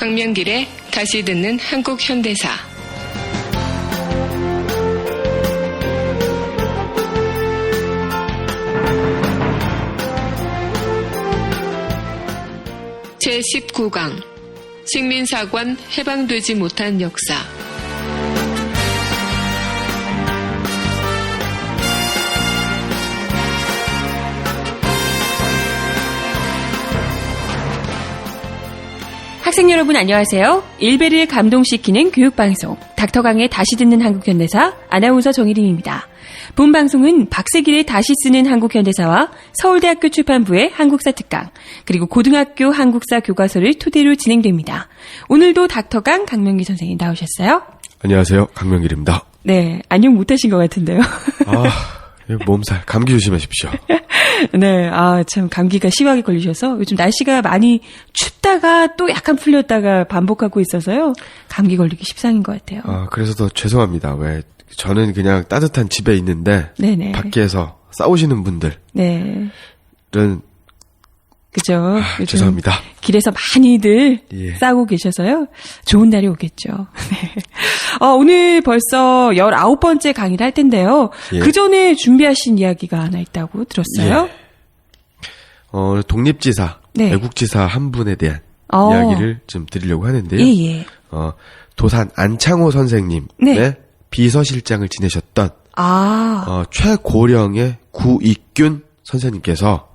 강명길의 다시 듣는 한국 현대사. 제19강 식민사관 해방되지 못한 역사. 학생 여러분 안녕하세요. 일베를 감동시키는 교육방송 닥터강의 다시 듣는 한국현대사 아나운서 정혜림입니다. 본 방송은 박세길의 다시 쓰는 한국현대사와 서울대학교 출판부의 한국사 특강 그리고 고등학교 한국사 교과서를 토대로 진행됩니다. 오늘도 닥터강 강명길 선생님 나오셨어요? 안녕하세요. 강명길입니다. 네, 안녕 못하신 것 같은데요. 몸살, 감기 조심하십시오. 네, 참 감기가 심하게 걸리셔서 요즘 날씨가 많이 춥다가 또 약간 풀렸다가 반복하고 있어서요. 감기 걸리기 십상인 것 같아요. 그래서 더 죄송합니다. 왜 저는 그냥 따뜻한 집에 있는데 네네. 밖에서 싸우시는 분들은 그죠. 죄송합니다. 길에서 많이들 싸우고 계셔서요. 좋은 날이 오겠죠. 네. 오늘 벌써 19번째 강의를 할 텐데요. 그 전에 준비하신 이야기가 하나 있다고 들었어요. 독립지사, 애국지사 한 분에 대한 이야기를 좀 드리려고 하는데요. 도산 안창호 선생님의 비서실장을 지내셨던 최고령의 구익균 선생님께서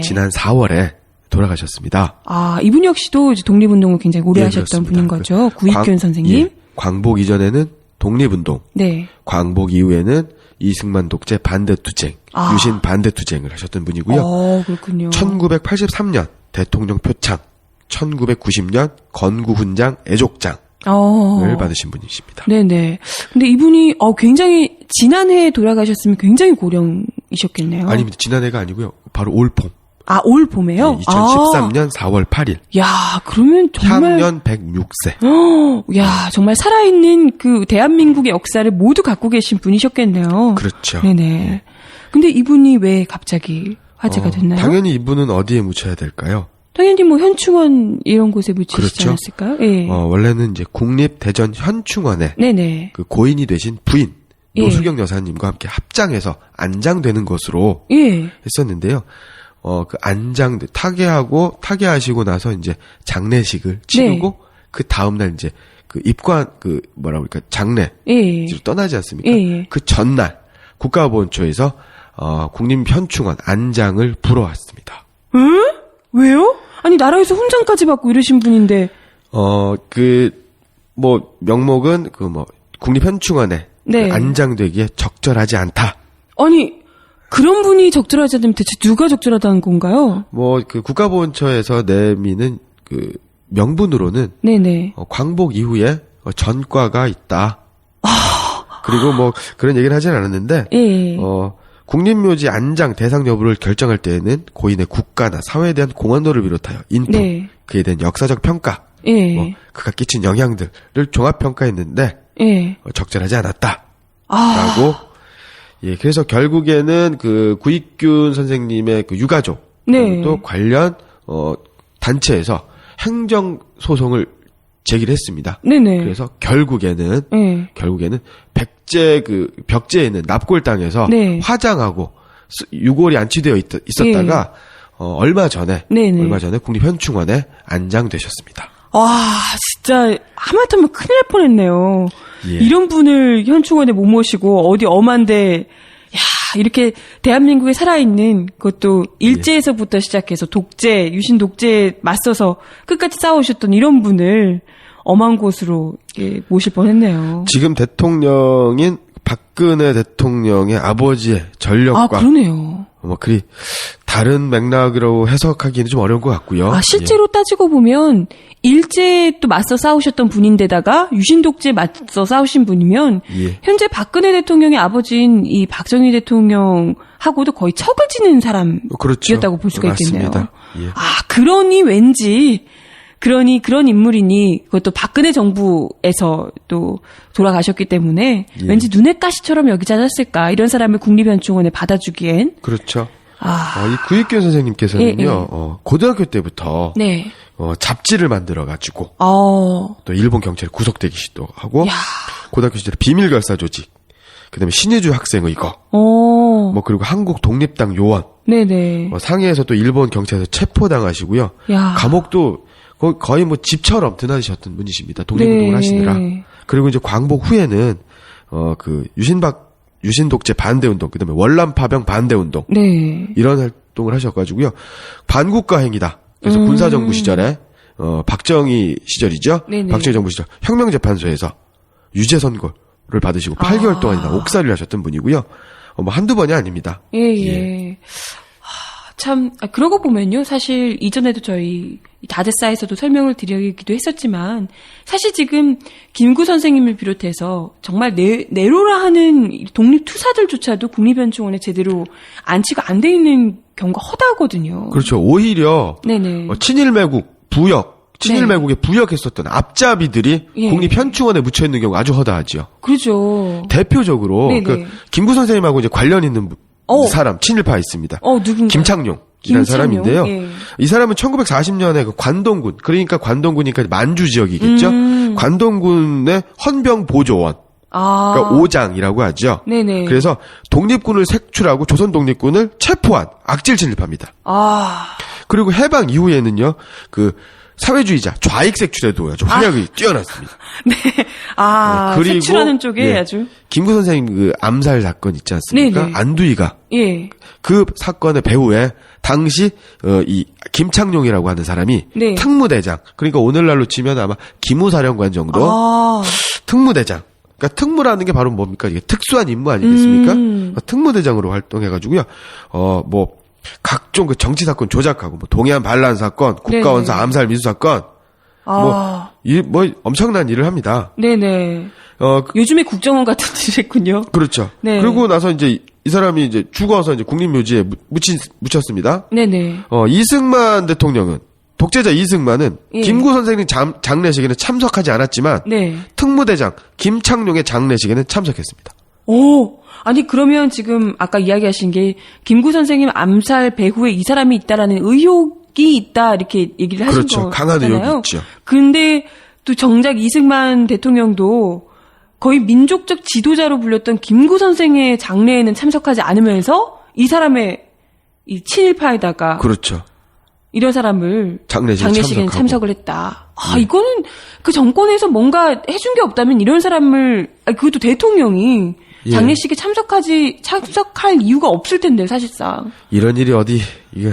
지난 4월에 돌아가셨습니다. 이분 역시도 독립운동을 굉장히 오래 하셨던 분인 거죠. 구익균 선생님. 광복 이전에는 독립운동, 광복 이후에는 이승만 독재 반대투쟁, 유신 반대투쟁을 하셨던 분이고요. 그렇군요. 1983년 대통령 표창, 1990년 건국훈장 애족장을 받으신 분이십니다. 네네. 근데 이분이 굉장히 지난해에 돌아가셨으면 굉장히 고령이셨겠네요. 아닙니다. 지난해가 아니고요. 바로 올 봄. 올 봄에요? 2013년 4월 8일. 야, 그러면 정말. 향년 106세. 야, 정말 살아있는 그 대한민국의 역사를 모두 갖고 계신 분이셨겠네요. 그렇죠. 네네. 근데 이분이 왜 갑자기 화제가 됐나요? 당연히 이분은 어디에 묻혀야 될까요? 당연히 현충원 이런 곳에 묻히시지 않았을까요? 예. 원래는 이제 국립대전 현충원에 그 고인이 되신 부인 노수경 여사님과 함께 합장해서 안장되는 것으로 했었는데요. 그 타계하시고 나서 이제 장례식을 치르고 그 다음날 이제 그 입관 장례로 떠나지 않습니까? 그 전날 국가보훈처에서 국립현충원 안장을 불어왔습니다. 왜요? 아니 나라에서 훈장까지 받고 이러신 분인데. 명목은 국립현충원에 안장되기에 적절하지 않다. 아니. 그런 분이 적절하지 않으면 대체 누가 적절하다는 건가요? 그 국가보훈처에서 내미는 그 명분으로는 광복 이후에 전과가 있다. 그리고 그런 얘기를 하진 않았는데 국립묘지 안장 대상 여부를 결정할 때에는 고인의 국가나 사회에 대한 공헌도를 비롯하여 인품, 그에 대한 역사적 평가, 그가 끼친 영향들을 종합 평가했는데 적절하지 않았다. 라고. 그래서 결국에는 그 구익균 선생님의 그 유가족 또 관련 단체에서 행정 소송을 제기를 했습니다. 그래서 결국에는 벽제에 있는 납골 땅에서 화장하고 유골이 안치되어 있었다가 얼마 전에 국립현충원에 안장되셨습니다. 진짜 하마터면 큰일 날 뻔했네요. 이런 분을 현충원에 못 모시고 어디 엄한데 이렇게 대한민국에 살아있는 그것도 일제에서부터 시작해서 독재, 유신 독재에 맞서서 끝까지 싸우셨던 이런 분을 엄한 곳으로 모실 뻔했네요. 지금 대통령인 박근혜 대통령의 아버지의 전력과 그러네요. 그리 다른 맥락으로 해석하기는 좀 어려운 것 같고요. 실제로 따지고 보면 일제에 또 맞서 싸우셨던 분인데다가 유신 독재에 맞서 싸우신 분이면 현재 박근혜 대통령의 아버지인 이 박정희 대통령하고도 거의 척을 지는 사람이었다고 볼 수가 있겠네요. 그러니 왠지 그런 인물이니 그것도 박근혜 정부에서 또 돌아가셨기 때문에 왠지 눈엣가시처럼 여기지 않았을까. 이런 사람을 국립현충원에 받아주기엔. 그렇죠. 이 구익균 선생님께서는요, 고등학교 때부터 네. 잡지를 만들어가지고 또 일본 경찰에 구속되기도 하고 고등학교 시절에 비밀 결사 조직, 그다음에 신의주 학생의거, 뭐 그리고 한국 독립당 요원, 네네. 상해에서 또 일본 경찰에서 체포당하시고요. 감옥도 거의 뭐 집처럼 드나드셨던 분이십니다. 독립운동을 하시느라. 그리고 이제 광복 후에는 그 유신독재 반대운동, 그다음에 월남파병 반대운동, 이런 활동을 하셔가지고요. 반국가 행위다. 그래서 군사정부 시절에 박정희 시절이죠. 박정희 정부 시절 혁명재판소에서 유죄 선고를 받으시고 8개월 동안이나 옥살이를 하셨던 분이고요. 뭐 한두 번이 아닙니다. 예. 참, 그러고 보면요. 사실 이전에도 저희 다제사에서도 설명을 드리기도 했었지만 사실 지금 김구 선생님을 비롯해서 정말 내로라 하는 독립투사들조차도 국립현충원에 제대로 안치가 안 돼 있는 경우가 허다하거든요. 그렇죠. 오히려 친일매국, 친일매국에 부역했었던 앞잡이들이 국립현충원에 묻혀있는 경우가 아주 허다하죠. 그렇죠. 대표적으로 김구 선생님하고 이제 관련 있는 사람, 친일파 있습니다. 누군가? 김창룡이라는 사람인데요. 이 사람은 1940년에 그 관동군, 그러니까 관동군이니까 만주 지역이겠죠. 관동군의 헌병보조원, 그러니까 오장이라고 하죠. 그래서 독립군을 색출하고 조선 독립군을 체포한 악질 친일파입니다. 그리고 해방 이후에는요, 그 사회주의자 좌익 색출에도 아주 활약이 뛰어났습니다. 그리고 색출하는 쪽에 아주 김구 선생님 그 암살 사건 있지 않습니까? 안두희가 그 사건의 배후에 당시 이 김창룡이라고 하는 사람이 특무대장, 그러니까 오늘날로 치면 아마 기무사령관 정도 특무대장. 그러니까 특무라는 게 바로 뭡니까? 이게 특수한 임무 아니겠습니까? 특무대장으로 활동해가지고요. 뭐 각종 그 정치 사건 조작하고, 뭐 동해안 반란 사건, 국가원사 암살 민수 사건, 뭐 엄청난 일을 합니다. 요즘에 국정원 같은 일을 했군요. 그렇죠. 그리고 나서 이제 이 사람이 이제 죽어서 이제 국립묘지에 묻혔습니다. 이승만 대통령은, 독재자 이승만은 김구 선생님 장례식에는 참석하지 않았지만 특무대장 김창룡의 장례식에는 참석했습니다. 아니 그러면 지금 아까 이야기하신 게 김구 선생님 암살 배후에 이 사람이 있다라는 의혹이 있다 이렇게 얘기를 하신 거잖아요. 그렇죠. 강한 의혹이 있죠. 근데 또 정작 이승만 대통령도 거의 민족적 지도자로 불렸던 김구 선생의 장례에는 참석하지 않으면서 이 사람의 이 친일파에다가 그렇죠. 이런 사람을 장례식에는 참석을 했다. 이거는 그 정권에서 뭔가 해준 게 없다면 이런 사람을, 그것도 대통령이 장례식에 참석할 이유가 없을 텐데, 사실상. 이런 일이 어디, 이게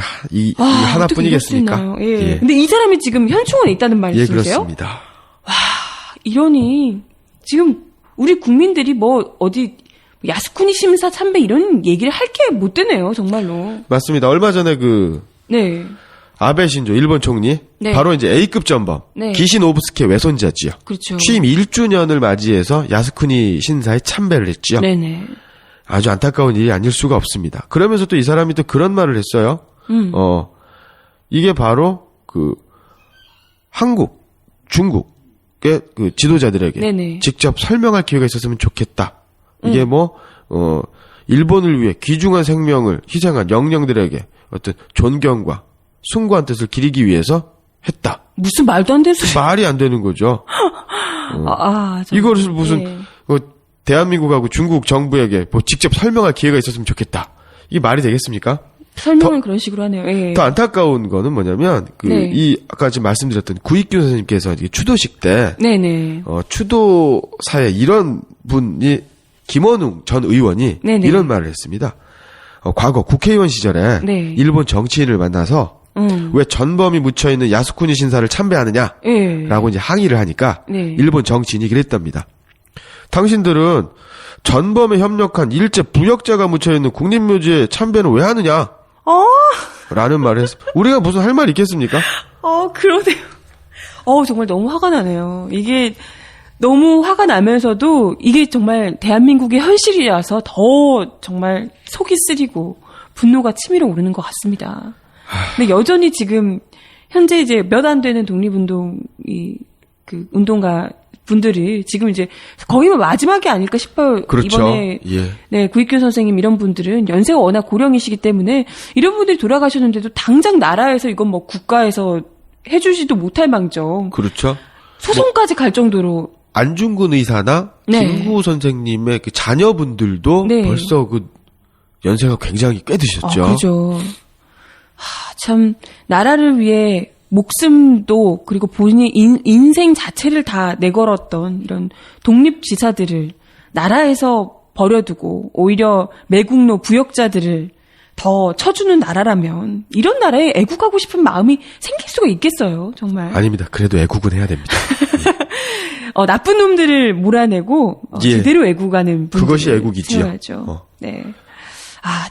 하나뿐이겠습니까? 근데 이 사람이 지금 현충원에 있다는 말씀이세요? 그렇습니다. 이러니, 지금 우리 국민들이 뭐, 어디, 야스쿠니 심사 참배 이런 얘기를 할 게 못 되네요, 정말로. 맞습니다. 얼마 전에 아베 신조 일본 총리 바로 이제 A급 전범 기시노부스케 외손자지요. 그렇죠. 취임 1주년을 맞이해서 야스쿠니 신사에 참배를 했지요. 아주 안타까운 일이 아닐 수가 없습니다. 그러면서 또 이 사람이 또 그런 말을 했어요. 이게 바로 그 한국, 중국의 그 지도자들에게 직접 설명할 기회가 있었으면 좋겠다. 이게 일본을 위해 귀중한 생명을 희생한 영령들에게 어떤 존경과 숭고한 뜻을 기리기 위해서 했다. 무슨 말도 안 되는 소리. 말이 안 되는 거죠. 이거를 무슨 대한민국하고 중국 정부에게 직접 설명할 기회가 있었으면 좋겠다. 이게 말이 되겠습니까? 설명은 그런 식으로 하네요. 더 안타까운 거는 뭐냐면 이 아까 지금 말씀드렸던 구익균 선생님께서 추도식 때 추도사에 이런 분이 김원웅 전 의원이 이런 말을 했습니다. 과거 국회의원 시절에 일본 정치인을 만나서 왜 전범이 묻혀있는 야스쿠니 신사를 참배하느냐라고 이제 항의를 하니까 일본 정치인이 그랬답니다. 당신들은 전범에 협력한 일제 부역자가 묻혀있는 국립묘지에 참배는 왜 하느냐? 라는 말을 했습니다. 우리가 무슨 할 말이 있겠습니까? 그러네요. 정말 너무 화가 나네요. 이게 너무 화가 나면서도 이게 정말 대한민국의 현실이라서 더 정말 속이 쓰리고 분노가 치밀어 오르는 것 같습니다. 근데 여전히 지금 현재 이제 몇 안 되는 독립운동이 그 운동가 분들을 지금 이제 거의 뭐 마지막이 아닐까 싶어요. 그렇죠. 이번에 예. 네, 구익규 선생님 이런 분들은 연세가 워낙 고령이시기 때문에 이런 분들이 돌아가셨는데도 당장 나라에서 이건 뭐 국가에서 해주지도 못할 망정. 그렇죠. 소송까지 갈 정도로. 안중근 의사나 네. 김구 선생님의 그 자녀분들도 네. 벌써 그 연세가 굉장히 꽤 드셨죠. 그죠. 참 나라를 위해 목숨도 그리고 본인의 인생 자체를 다 내걸었던 이런 독립지사들을 나라에서 버려두고 오히려 매국노 부역자들을 더 쳐주는 나라라면 이런 나라에 애국하고 싶은 마음이 생길 수가 있겠어요. 정말. 아닙니다. 그래도 애국은 해야 됩니다. 나쁜 놈들을 몰아내고 예. 제대로 애국하는 분들 그것이 애국이지요. 세워야죠. 네.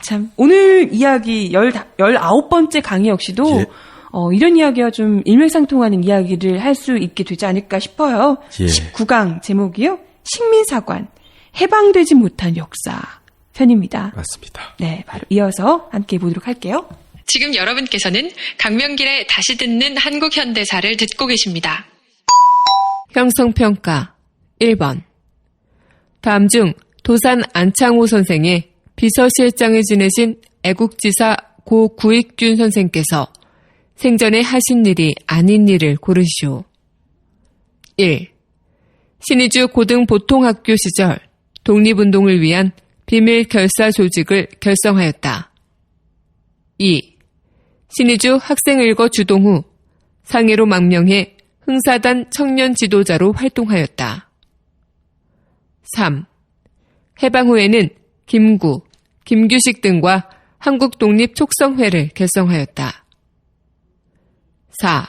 참 오늘 이야기 19번째 강의 역시도 예. 이런 이야기와 좀 일맥상통하는 이야기를 할 수 있게 되지 않을까 싶어요. 예. 19강 제목이요. 식민사관 해방되지 못한 역사 편입니다. 맞습니다. 네, 바로 이어서 함께 보도록 할게요. 지금 여러분께서는 강명길의 다시 듣는 한국 현대사를 듣고 계십니다. 형성평가 1번. 다음 중 도산 안창호 선생의 비서실장을 지내신 애국지사 고 구익균 선생께서 생전에 하신 일이 아닌 일을 고르시오. 1. 신의주 고등보통학교 시절 독립운동을 위한 비밀 결사 조직을 결성하였다. 2. 신의주 학생일거 주동 후 상해로 망명해 흥사단 청년 지도자로 활동하였다. 3. 해방 후에는 김구, 김규식 등과 한국독립촉성회를 결성하였다. 4.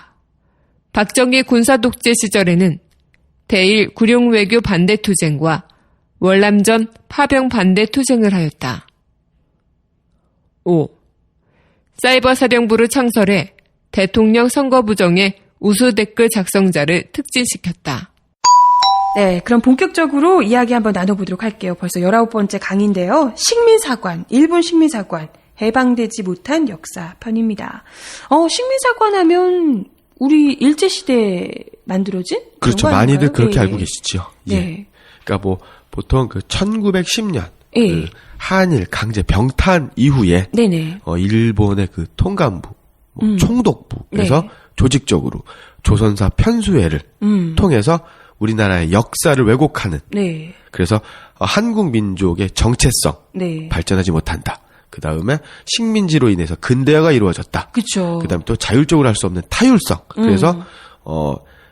박정희 군사독재 시절에는 대일 구룡외교 반대투쟁과 월남전 파병 반대투쟁을 하였다. 5. 사이버 사령부를 창설해 대통령 선거부정에 우수 댓글 작성자를 특진시켰다. 네, 그럼 본격적으로 이야기 한번 나눠보도록 할게요. 벌써 19번째 강의인데요. 식민사관, 일본 식민사관, 해방되지 못한 역사 편입니다. 식민사관 하면 우리 일제시대 만들어진? 그렇죠. 많이들 그렇게 알고 계시죠. 예. 네. 그러니까 뭐 보통 그 1910년 예. 그 한일 강제 병탄 이후에 네네. 일본의 그 통감부, 총독부에서 네. 조직적으로 조선사 편수회를 통해서 우리나라의 역사를 왜곡하는. 네. 그래서 한국 민족의 정체성 네. 발전하지 못한다. 그 다음에 식민지로 인해서 근대화가 이루어졌다. 그렇죠. 그 다음에 또 자율적으로 할 수 없는 타율성. 그래서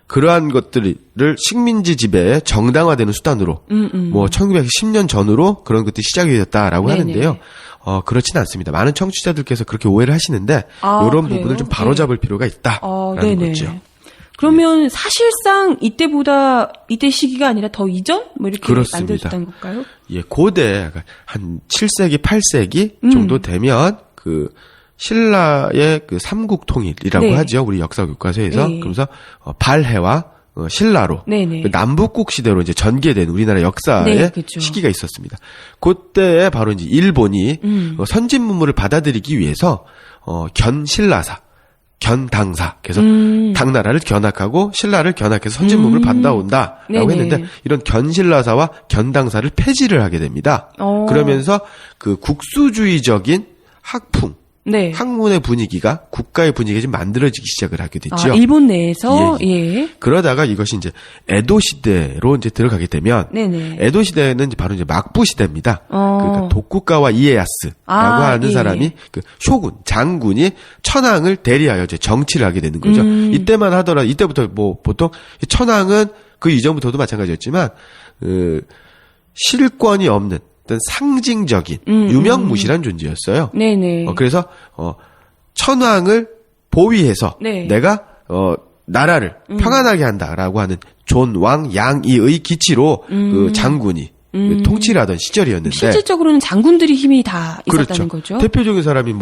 그러한 것들을 식민지 지배에 정당화되는 수단으로 뭐 1910년 전으로 그런 것들이 시작이 되었다라고 네네. 하는데요. 그렇진 않습니다. 많은 청취자들께서 그렇게 오해를 하시는데 아, 이런 그래요? 부분을 좀 바로잡을 필요가 있다라는 네네. 거죠. 그러면 사실상 이때 시기가 아니라 더 이전? 뭐 이렇게 그렇습니다. 만들어졌다는 걸까요? 예, 고대 한 7세기, 8세기 정도 되면 그 신라의 그 삼국 통일이라고 네. 하죠. 우리 역사 교과서에서. 네. 그러면서 발해와 신라로 네네. 그 남북국 시대로 이제 전개된 우리나라 역사의 네, 그렇죠. 시기가 있었습니다. 그때에 바로 이제 일본이 선진 문물을 받아들이기 위해서 견신라사, 견당사, 그래서 당나라를 견학하고 신라를 견학해서 선진 문물을 받아온다라고 네네. 했는데 이런 견신라사와 견당사를 폐지를 하게 됩니다. 그러면서 그 국수주의적인 학풍, 네. 학문의 분위기가 국가의 분위기가 좀 만들어지기 시작을 하게 됐죠. 일본 내에서 예. 그러다가 이것이 이제 에도 시대로 이제 들어가게 되면 네네. 에도 시대는 이제 바로 이제 막부 시대입니다. 그러니까 독국가와 이에야스라고 하는 예. 사람이 그 쇼군 장군이 천황을 대리하여 이제 정치를 하게 되는 거죠. 이때만 하더라도 이때부터 뭐 보통 천황은 그 이전부터도 마찬가지였지만 실권이 없는 어떤 상징적인 유명무실한 존재였어요. 네네. 그래서 천황을 보위해서 네. 내가 나라를 평안하게 한다라고 하는 존왕 양이의 기치로 그 장군이 통치를 하던 시절이었는데 실질적으로는 장군들이 힘이 다 있었다는 그렇죠. 거죠. 대표적인 사람이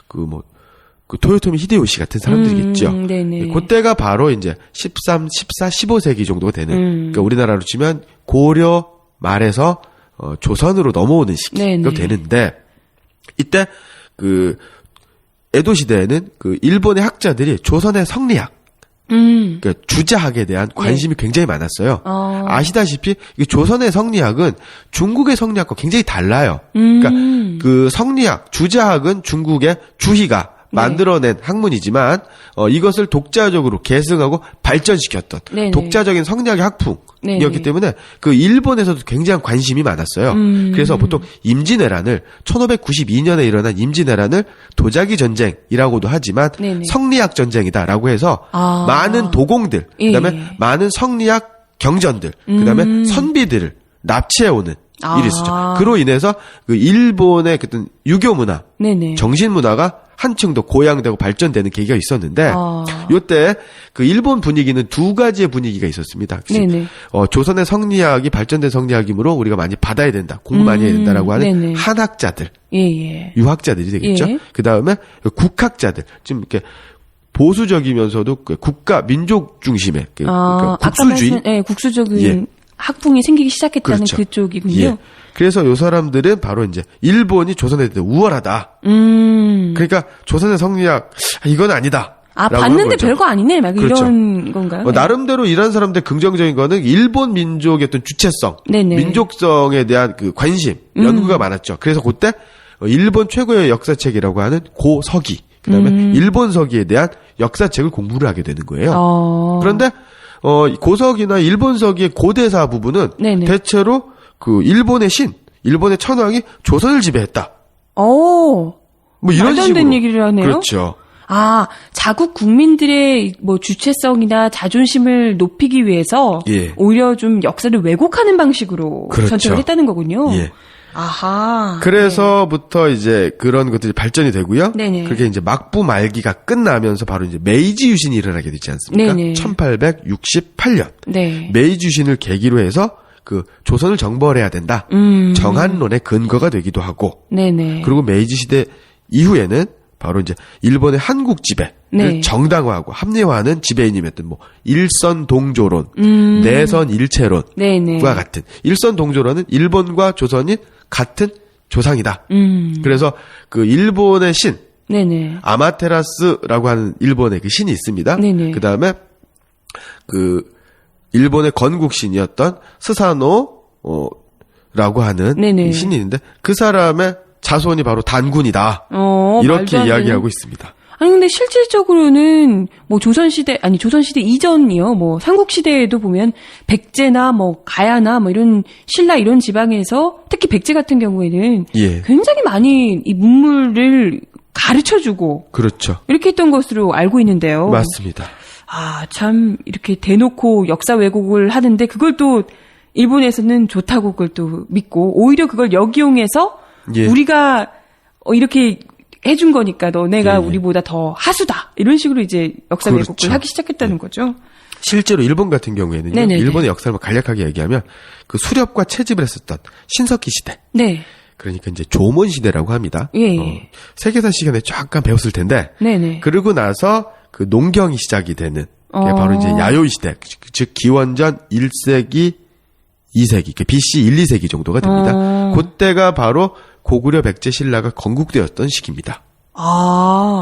그 토요토미 히데요시 같은 사람들이겠죠. 네네. 그때가 바로 이제 13, 14, 15세기 정도가 되는 그러니까 우리나라로 치면 고려 말에서 조선으로 넘어오는 시기가 네네. 되는데 이때 그 에도 시대에는 그 일본의 학자들이 조선의 성리학 그러니까 주자학에 대한 관심이 굉장히 많았어요. 아시다시피 조선의 성리학은 중국의 성리학과 굉장히 달라요. 그러니까 그 성리학, 주자학은 중국의 주희가 만들어낸 학문이지만 이것을 독자적으로 계승하고 발전시켰던 독자적인 성리학의 학풍이었기 때문에 그 일본에서도 굉장히 관심이 많았어요. 그래서 보통 임진왜란을 1592년에 일어난 임진왜란을 도자기 전쟁이라고도 하지만 성리학 전쟁이다라고 해서 많은 도공들, 그다음에 많은 성리학 경전들, 그다음에 선비들을 납치해오는 일이 있었죠. 그로 인해서 그 일본의 어떤 유교 문화, 정신 문화가 한층 더 고양되고 발전되는 계기가 있었는데, 요때 그 일본 분위기는 두 가지의 분위기가 있었습니다. 조선의 성리학이 발전된 성리학이므로 우리가 많이 받아야 된다, 공부 많이 해야 된다라고 하는 한학자들, 유학자들이 되겠죠. 그 다음에 국학자들, 좀 이렇게 보수적이면서도 국가 민족 중심의 그러니까 국수주의, 국수적인 학풍이 생기기 시작했다는 그렇죠. 그쪽이군요. 그래서 요 사람들은 바로 이제 일본이 조선에 대해 우월하다. 그러니까 조선의 성리학 이건 아니다. 봤는데 별거 아니네. 막 그렇죠. 이런 건가요? 나름대로 이런 사람들 긍정적인 거는 일본 민족의 어떤 주체성, 민족성에 대한 그 관심, 연구가 많았죠. 그래서 그때 일본 최고의 역사책이라고 하는 고서기, 그다음에 일본 서기에 대한 역사책을 공부를 하게 되는 거예요. 그런데 고서기나 일본 서기의 고대사 부분은 대체로 그 일본의 일본의 천황이 조선을 지배했다. 뭐 이런 식으로 된 얘기를 하네요. 그렇죠. 자국 국민들의 뭐 주체성이나 자존심을 높이기 위해서 오히려 좀 역사를 왜곡하는 방식으로 선택을 했다는 거군요. 아하. 그래서부터 이제 그런 것들이 발전이 되고요. 그렇게 이제 막부 말기가 끝나면서 바로 이제 메이지 유신이 일어나게 되지 않습니까? 1868년. 메이지 유신을 계기로 해서 그 조선을 정벌해야 된다. 정한론의 근거가 되기도 하고. 그리고 메이지 시대 이후에는 바로 이제 일본의 한국 지배를 정당화하고 합리화하는 지배인이었던 뭐 일선 동조론, 내선 일체론과 같은 일선 동조론은 일본과 조선이 같은 조상이다. 그래서 그 일본의 신 아마테라스라고 하는 일본의 그 신이 있습니다. 그 다음에 그 일본의 건국신이었던 스사노라고 하는 신이 있는데 그 사람의 자손이 바로 단군이다. 이렇게 이야기하고 있습니다. 아니 근데 실질적으로는 뭐 조선시대 이전이요. 뭐 삼국시대에도 보면 백제나 뭐 가야나 뭐 이런 신라 이런 지방에서 특히 백제 같은 경우에는 굉장히 많이 이 문물을 가르쳐주고 그렇죠. 이렇게 했던 것으로 알고 있는데요. 맞습니다. 참 이렇게 대놓고 역사 왜곡을 하는데 그걸 또 일본에서는 좋다고 그걸 또 믿고 오히려 그걸 역이용해서 우리가 이렇게 해준 거니까 너네가 우리보다 더 하수다. 이런 식으로 이제 역사 왜곡을 하기 시작했다는 거죠. 실제로 일본 같은 경우에는요. 일본의 역사를 간략하게 얘기하면 그 수렵과 채집을 했었던 신석기 시대. 그러니까 이제 조몬 시대라고 합니다. 세계사 시간에 잠깐 배웠을 텐데. 그러고 나서 그 농경이 시작이 되는 게 바로 이제 야요이 시대. 즉 기원전 1세기 2세기, 그 BC 1, 2세기 정도가 됩니다. 그때가 바로 고구려 백제 신라가 건국되었던 시기입니다.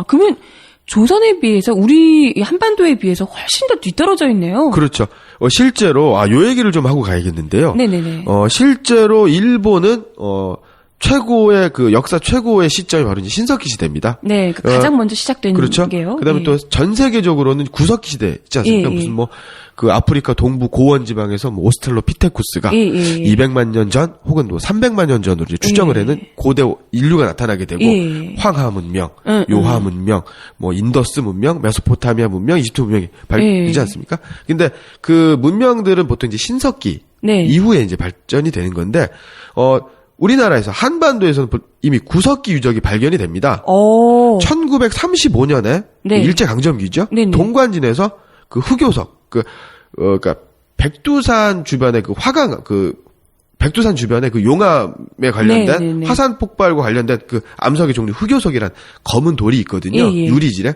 그러면 조선에 비해서 우리 한반도에 비해서 훨씬 더 뒤떨어져 있네요. 그렇죠. 실제로 요 얘기를 좀 하고 가야겠는데요. 실제로 일본은 최고의 그 역사 최고의 시점이 바로 이제 신석기 시대입니다. 가장 먼저 시작된 그렇죠. 게요. 그다음에 또 전 세계적으로는 구석기 시대 있지 않습니까? 무슨 뭐 그 아프리카 동부 고원 지방에서 뭐 오스트랄로피테쿠스가 200만 년 전 혹은 뭐 300만 년 전으로 이제 추정을 해는 고대 인류가 나타나게 되고 황하 문명, 요하 문명, 뭐 인더스 문명, 메소포타미아 문명, 이집트 문명이 발전이지 않습니까? 근데 그 문명들은 보통 이제 신석기 이후에 이제 발전이 되는 건데 우리나라에서 한반도에서는 이미 구석기 유적이 발견이 됩니다. 1935년에 일제 강점기죠. 동관진에서 그 흑요석 그러니까 백두산 주변에 그 화강 백두산 주변에 그 용암에 관련된 화산 폭발과 관련된 그 암석의 종류 흑요석이란 검은 돌이 있거든요. 유리질에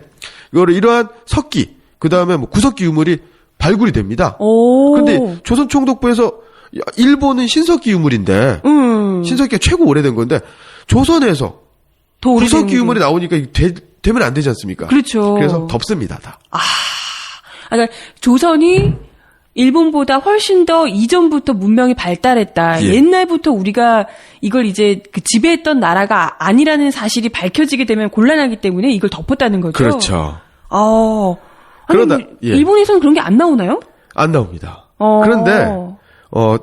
이러한 석기 그다음에 뭐 구석기 유물이 발굴이 됩니다. 그런데 조선총독부에서 일본은 신석기 유물인데 신석기가 최고 오래된 건데 조선에서 구석기 유물이 나오니까 되면 안 되지 않습니까? 그렇죠. 그래서 덮습니다. 다. 그러니까 조선이 일본보다 훨씬 더 이전부터 문명이 발달했다. 예. 옛날부터 우리가 이걸 이제 그 지배했던 나라가 아니라는 사실이 밝혀지게 되면 곤란하기 때문에 이걸 덮었다는 거죠. 그렇죠. 아니, 그러다, 뭐 예. 일본에서는 그런 게 안 나오나요? 안 나옵니다. 그런데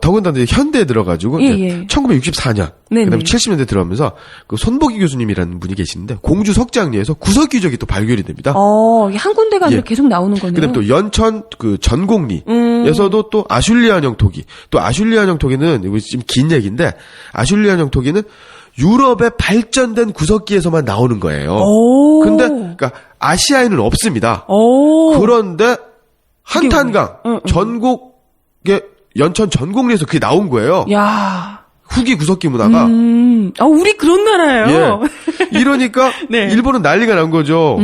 더군다나 이제 현대에 들어가지고 예, 이제 예. 1964년 네네. 그다음에 70년대 들어가면서 그 손보기 교수님이라는 분이 계시는데 공주 석장리에서 구석기 유적이 또 발견이 됩니다. 이게 한 군데가 아니라 예. 계속 나오는 거네요. 그다음에 또 연천 그 전곡리에서도 또 아슐리안형 토기. 또 아슐리안형 토기는 이거 지금 긴 얘기인데 아슐리안형 토기는 유럽의 발전된 구석기에서만 나오는 거예요. 근데 그러니까 아시아에는 없습니다. 그런데 한탄강 전곡의 연천 전곡리에서 그게 나온 거예요. 야. 후기 구석기 문화가. 우리 그런 나라예요. 예. 이러니까 네. 일본은 난리가 난 거죠.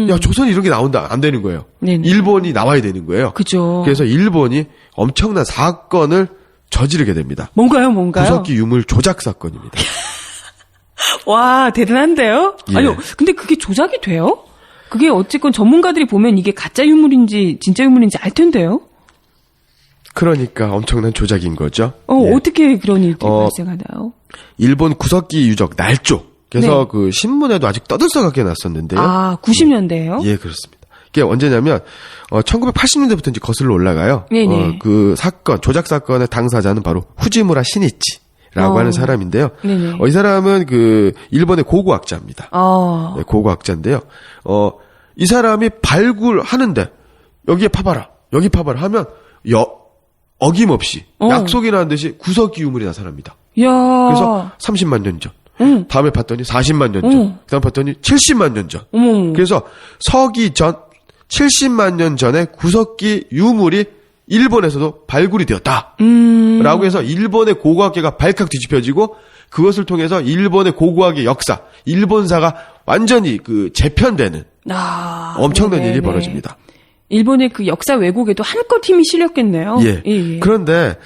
야, 조선이 이런 게 나온다. 안 되는 거예요. 네네. 일본이 나와야 되는 거예요. 그죠. 그래서 일본이 엄청난 사건을 저지르게 됩니다. 뭔가요? 구석기 유물 조작 사건입니다. 와, 대단한데요? 예. 아니요, 근데 그게 조작이 돼요? 그게 어쨌건 전문가들이 보면 이게 가짜 유물인지 진짜 유물인지 알 텐데요? 그러니까 엄청난 조작인 거죠. 예. 어떻게 그런 일들이 발생하나요? 일본 구석기 유적 날조. 그래서 네. 그 신문에도 아직 떠들썩하게 났었는데요. 90년대예요? 예, 그렇습니다. 이게 언제냐면 1980년대부터 이제 거슬러 올라가요. 네네. 그 사건, 조작 사건의 당사자는 바로 후지무라 시니치라고 하는 사람인데요. 네네. 이 사람은 그 일본의 고고학자입니다. 네, 고고학자인데요. 이 사람이 발굴하는데 여기에 파봐라, 여기 파봐라 하면 어김없이 약속이나 한 듯이 구석기 유물이 나타납니다. 이야. 그래서 30만 년 전. 다음에 봤더니 40만 년 전. 그다음 봤더니 70만 년 전. 그래서 서기 전 70만 년 전에 구석기 유물이 일본에서도 발굴이 되었다. 라고 해서 일본의 고고학계가 발칵 뒤집혀지고 그것을 통해서 일본의 고고학의 역사, 일본사가 완전히 그 재편되는 엄청난 네네. 일이 벌어집니다. 일본의 그 역사 왜곡에도 한껏 힘이 실렸겠네요. 예. 그런데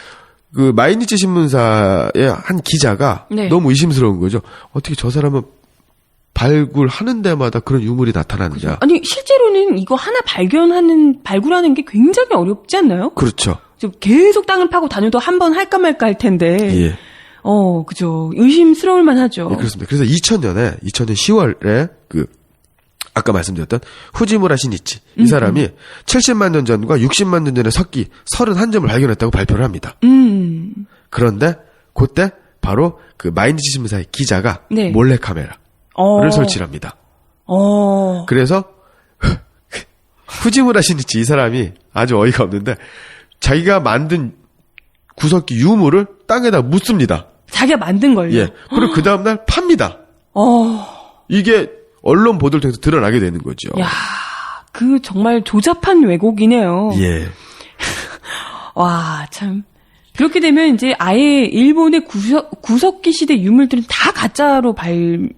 그 마이니치 신문사의 한 기자가 네. 너무 의심스러운 거죠. 어떻게 저 사람은 발굴하는 데마다 그런 유물이 나타나느냐. 아니, 실제로는 이거 하나 발굴하는 게 굉장히 어렵지 않나요? 그렇죠. 좀 계속 땅을 파고 다녀도 한 번 할까 말까 할 텐데. 예. 그죠. 의심스러울 만하죠. 예, 그렇습니다. 그래서 2000년 10월에 아까 말씀드렸던 후지무라 시니치 이 사람이 70만 년 전과 60만 년 전의 석기 31점을 발견했다고 발표를 합니다. 그런데 그때 바로 그 마이니치 신문사의 기자가 네. 몰래카메라를 설치합니다. 그래서 후지무라 시니치 이 사람이 아주 어이가 없는데 자기가 만든 구석기 유물을 땅에다 묻습니다. 자기가 만든 걸요? 예. 그리고 그 다음날 팝니다. 이게 언론 보도를 통해서 드러나게 되는 거죠. 야, 그 정말 조잡한 왜곡이네요. 예. 와, 참. 그렇게 되면 이제 아예 일본의 구석기 시대 유물들은 다 가짜로 발견이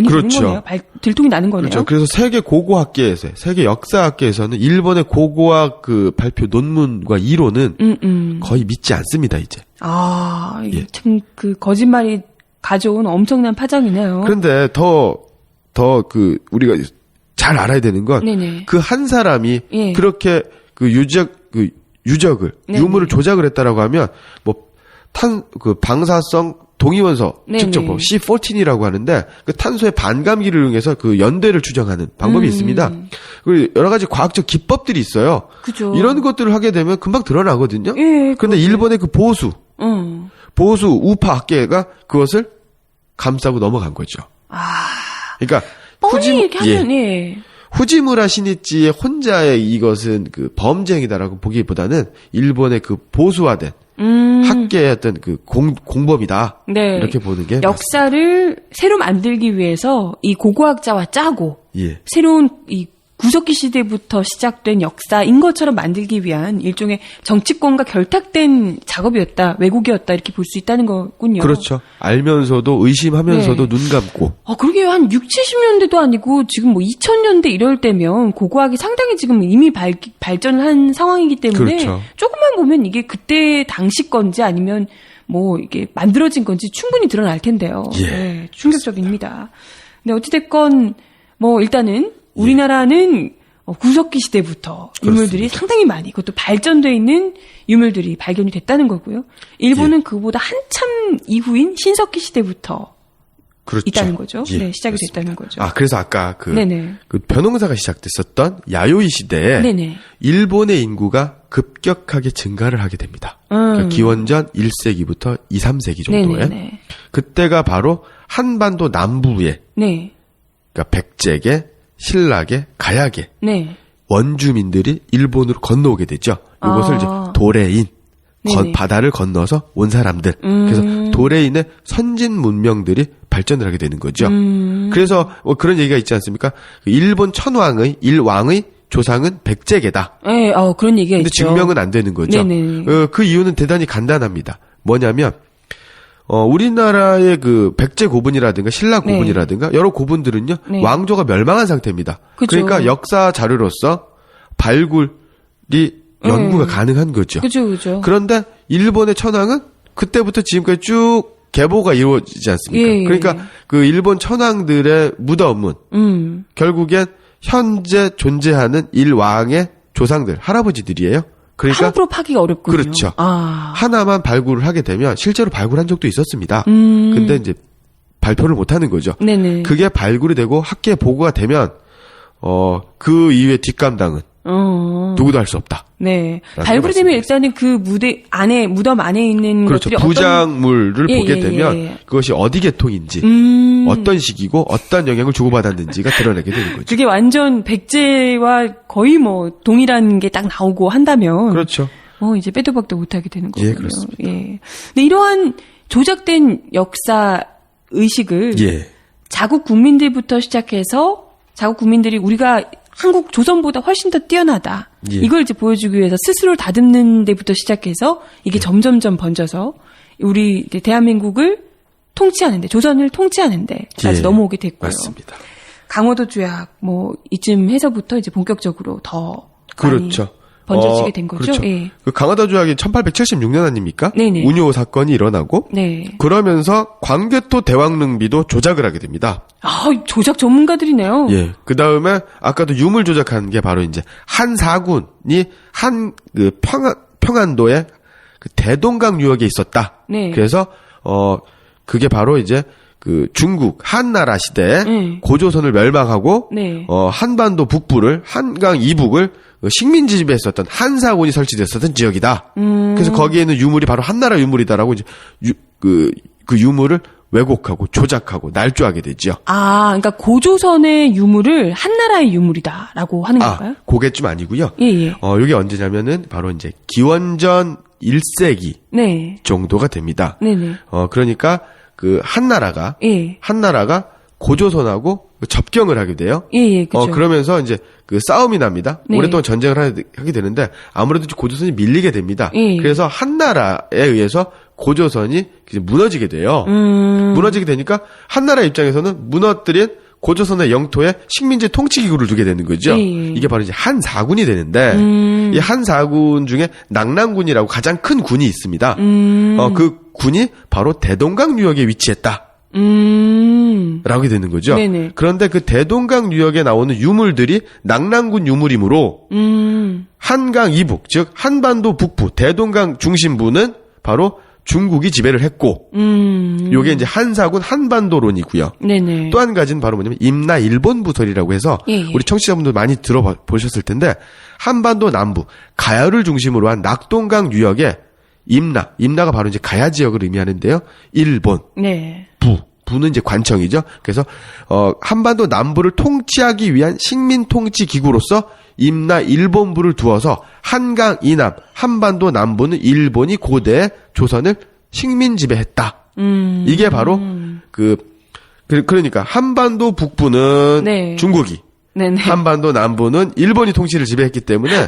그렇죠. 되는 거네요. 들통이 나는 거네요. 그렇죠. 그래서 세계 고고학계에서, 세계 역사학계에서는 일본의 고고학 그 발표 논문과 이론은 거의 믿지 않습니다, 이제. 이게 참 그 거짓말이 가져온 엄청난 파장이네요. 그런데 우리가 잘 알아야 되는 건 그 한 사람이 예. 그렇게 유적을 네네. 유물을 조작을 했다라고 하면 방사성 동위원소 네네. 직접 C14이라고 하는데 그 탄소의 반감기를 이용해서 그 연대를 추정하는 방법이 있습니다. 그리고 여러 가지 과학적 기법들이 있어요. 그죠. 이런 것들을 하게 되면 금방 드러나거든요. 예. 그런데 일본의 그 보수 우파 학계가 그것을 감싸고 넘어간 거죠. 그러니까 뻔히 이렇게 하면 후지무라 시니치의 혼자의 이것은 그 범죄 행위다라고 보기보다는 일본의 그 보수화된 학계의 어떤 그 공범이다. 네. 이렇게 보는 게 역사를 새로 만들기 위해서 이 고고학자와 짜고 예. 새로운 이 구석기 시대부터 시작된 역사인 것처럼 만들기 위한 일종의 정치권과 결탁된 작업이었다, 왜곡이었다 이렇게 볼 수 있다는 거군요. 그렇죠. 알면서도 의심하면서도 눈 감고. 그러게요. 한 60, 70년대도 아니고 지금 2000년대 이럴 때면 고고학이 상당히 지금 이미 발전을 한 상황이기 때문에 그렇죠. 조금만 보면 이게 그때 당시 건지 아니면 이게 만들어진 건지 충분히 드러날 텐데요. 예. 네, 충격적입니다. 근데 어찌됐건 일단은 우리나라는 구석기 시대부터 유물들이 그렇습니다. 상당히 많이, 그것도 발전돼 있는 유물들이 발견이 됐다는 거고요. 일본은 그보다 한참 이후인 신석기 시대부터 그렇죠. 있다는 거죠. 예, 네, 시작이 그렇습니다. 됐다는 거죠. 그래서 아까 네네. 그 변홍사가 시작됐었던 야요이 시대에 네네. 일본의 인구가 급격하게 증가를 하게 됩니다. 그러니까 기원전 1세기부터 2, 3세기 정도에. 네네네. 그때가 바로 한반도 남부에 네. 그러니까 백제계, 신라계, 가야계 네. 원주민들이 일본으로 건너오게 되죠. 이것을 이제 도레인, 네네. 바다를 건너서 온 사람들. 그래서 도레인의 선진 문명들이 발전을 하게 되는 거죠. 그래서 뭐 그런 얘기가 있지 않습니까? 일본 천왕의 일왕의 조상은 백제계다. 네, 그런 얘기가 근데 있죠. 증명은 안 되는 거죠. 네네. 그 이유는 대단히 간단합니다. 뭐냐면 우리나라의 그 백제 고분이라든가 신라 고분이라든가 여러 고분들은요 네. 왕조가 멸망한 상태입니다. 그쵸. 그러니까 역사 자료로서 발굴이 연구가 가능한 거죠. 그죠. 그런데 일본의 천황은 그때부터 지금까지 쭉 계보가 이루어지지 않습니까? 예. 그러니까 그 일본 천황들의 무덤은 결국엔 현재 존재하는 일왕의 조상들, 할아버지들이에요. 그러니까 함부로 파기가 어렵군요. 그렇죠. 하나만 발굴을 하게 되면 실제로 발굴한 적도 있었습니다. 근데 이제 발표를 못 하는 거죠. 네네. 그게 발굴이 되고 학계에 보고가 되면 그 이후에 뒷감당은 누구도 할 수 없다. 네. 발굴이 되면 일단은 그 무덤 안에 있는 그렇죠. 것들이 부작물을 보게 예. 되면 그것이 어디 계통인지 어떤 시기고 어떤 영향을 주고받았는지가 드러나게 되는 거죠. 그게 완전 백제와 거의 뭐 동일한 게 딱 나오고 한다면 그렇죠. 이제 빼도 박도 못하게 되는 거고요. 예, 그렇습니다. 예. 근데 이러한 조작된 역사 의식을 자국 국민들부터 시작해서 자국 국민들이 우리가 한국 조선보다 훨씬 더 뛰어나다. 이걸 이제 보여주기 위해서 스스로 다듬는 데부터 시작해서 이게 점점점 번져서 우리 이제 대한민국을 통치하는데, 조선을 통치하는데까지 넘어오게 됐고요. 맞습니다. 강화도 조약 뭐 이쯤 해서부터 이제 본격적으로 더 그렇죠. 많이 번져지게 된 거죠. 그렇죠. 예. 그 강화도 조약이 1876년 아닙니까? 네네. 운요 사건이 일어나고 네. 그러면서 광개토 대왕릉비도 조작을 하게 됩니다. 조작 전문가들이네요. 예. 그 다음에 아까도 유물 조작한 게 바로 이제 한사군이 그 평안도에 그 대동강 유역에 있었다. 네. 그래서 그게 바로 이제 그 중국 한나라 시대에 고조선을 멸망하고 네. 한반도 북부를 한강 이북을 식민지 지배했었던 한사군이 설치됐었던 지역이다. 그래서 거기에는 유물이 바로 한나라 유물이다라고 이제 그 유물을 왜곡하고 조작하고 날조하게 되죠. 그러니까 고조선의 유물을 한나라의 유물이다라고 하는 건가요? 그게쯤 아니고요. 예. 이게 언제냐면은 바로 이제 기원전 1세기 네. 정도가 됩니다. 네네. 그러니까 그 한나라가 고조선하고 접경을 하게 돼요. 예, 그렇죠. 그러면서 이제 그 싸움이 납니다. 네. 오랫동안 전쟁을 하게 되는데 아무래도 고조선이 밀리게 됩니다. 예. 그래서 한나라에 의해서 고조선이 이제 무너지게 돼요. 무너지게 되니까 한나라 입장에서는 무너뜨린 고조선의 영토에 식민지 통치기구를 두게 되는 거죠. 예. 이게 바로 이제 한사군이 되는데 이 한사군 중에 낙랑군이라고 가장 큰 군이 있습니다. 그 군이 바로 대동강 유역에 위치했다. 라고 되는 거죠. 네네. 그런데 그 대동강 유역에 나오는 유물들이 낙랑군 유물이므로 한강 이북, 즉 한반도 북부, 대동강 중심부는 바로 중국이 지배를 했고, 요게 이제 한사군 한반도론이고요. 네네. 또 한 가지는 바로 뭐냐면 임나 일본 부설이라고 해서 우리 청취자분들 많이 들어보셨을 텐데 한반도 남부 가야를 중심으로 한 낙동강 유역에 임나가 바로 이제 가야 지역을 의미하는데요. 일본, 네. 부는 이제 관청이죠. 그래서 한반도 남부를 통치하기 위한 식민 통치 기구로서 임나 일본부를 두어서 한강 이남, 한반도 남부는 일본이 고대에 조선을 식민 지배했다. 이게 바로 그러니까 한반도 북부는 중국이, 네네. 한반도 남부는 일본이 통치를 지배했기 때문에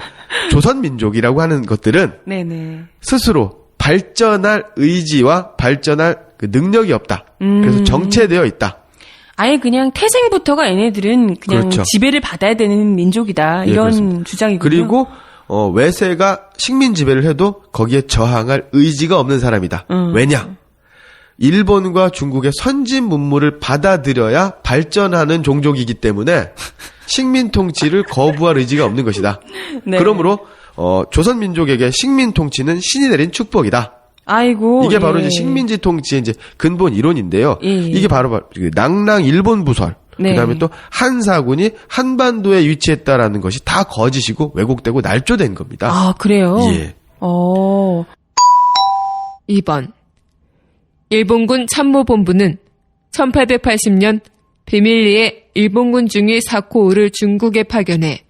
조선 민족이라고 하는 것들은 네네. 스스로 발전할 의지와 발전할 그 능력이 없다. 그래서 정체되어 있다. 아예 그냥 태생부터가 얘네들은 그냥 그렇죠. 지배를 받아야 되는 민족이다. 이런 그렇습니다. 주장이군요. 그리고 외세가 식민 지배를 해도 거기에 저항할 의지가 없는 사람이다. 왜냐? 일본과 중국의 선진 문물을 받아들여야 발전하는 종족이기 때문에 식민 통치를 거부할 의지가 없는 것이다. 네. 그러므로 조선 민족에게 식민 통치는 신이 내린 축복이다. 아이고. 이게 바로 예. 이제 식민지 통치의 이제 근본 이론인데요. 예. 이게 바로 낭랑 일본 부설. 네. 그다음에 또 한사군이 한반도에 위치했다라는 것이 다 거짓이고 왜곡되고 날조된 겁니다. 아, 그래요? 예. 2번. 일본군 참모본부는 1880년 비밀리에 일본군 중위 사코우를 중국에 파견해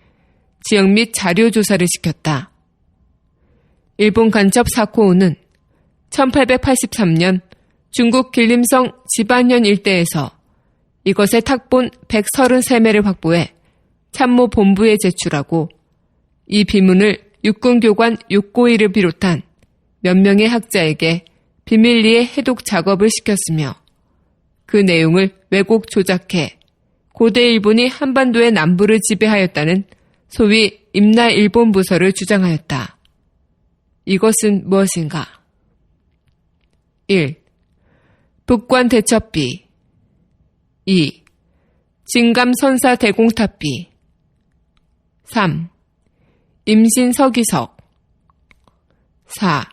지역 및 자료 조사를 시켰다. 일본 간첩 사코우는 1883년 중국 길림성 지반현 일대에서 이것의 탁본 133매를 확보해 참모 본부에 제출하고 이 비문을 육군교관 육고이를 비롯한 몇 명의 학자에게 비밀리에 해독 작업을 시켰으며 그 내용을 왜곡 조작해 고대 일본이 한반도의 남부를 지배하였다는 소위 임나 일본 부서를 주장하였다. 이것은 무엇인가? 1. 북관 대첩비 2. 진감 선사 대공탑비 3. 임신 서기석 4.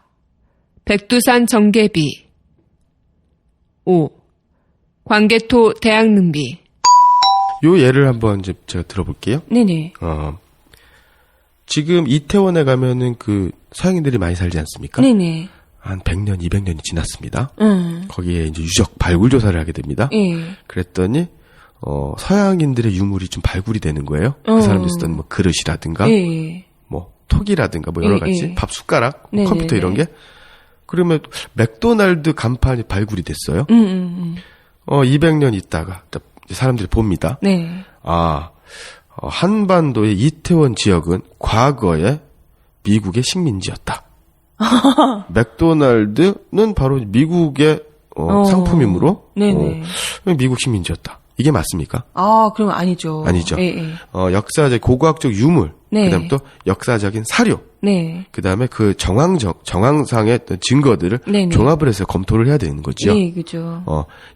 백두산 정계비 5. 광개토 대학능비. 요 예를 한번 이제 제가 들어볼게요. 네네. 지금 이태원에 가면은 그 서양인들이 많이 살지 않습니까? 네네. 한 100년, 200년이 지났습니다. 거기에 이제 유적 발굴 조사를 하게 됩니다. 예. 그랬더니 서양인들의 유물이 좀 발굴이 되는 거예요. 그 사람들이 쓰던 뭐 그릇이라든가 예. 뭐 톡이라든가 뭐 여러 가지 예. 밥 숟가락, 네네네. 컴퓨터 이런 게 그러면 맥도날드 간판이 발굴이 됐어요. 200년 있다가 사람들이 봅니다. 네. 한반도의 이태원 지역은 과거에 미국의 식민지였다. 맥도날드는 바로 미국의 상품이므로 네네. 미국 식민지였다. 이게 맞습니까? 아, 그럼 아니죠. 아니죠. 예, 예. 역사적 고고학적 유물, 네. 그다음 또 역사적인 사료, 네. 그다음에 그 정황상의 어떤 증거들을 네네. 종합을 해서 검토를 해야 되는 거죠. 예, 그죠.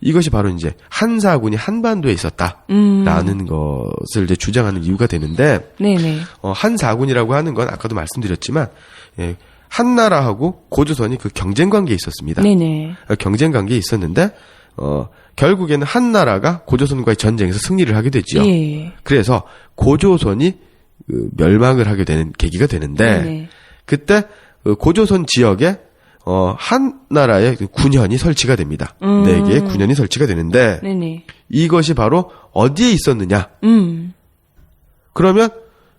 이것이 바로 이제 한사군이 한반도에 있었다라는 것을 이제 주장하는 이유가 되는데, 네네. 한사군이라고 하는 건 아까도 말씀드렸지만, 예, 한나라하고 고조선이 그 경쟁 관계에 있었습니다. 네네. 경쟁 관계에 있었는데, 결국에는 한나라가 고조선과의 전쟁에서 승리를 하게 되지요. 예. 그래서 고조선이 멸망을 하게 되는 계기가 되는데, 네네. 그때 고조선 지역에 한나라의 군현이 설치가 됩니다. 4개의 군현이 설치가 되는데, 네네. 이것이 바로 어디에 있었느냐? 그러면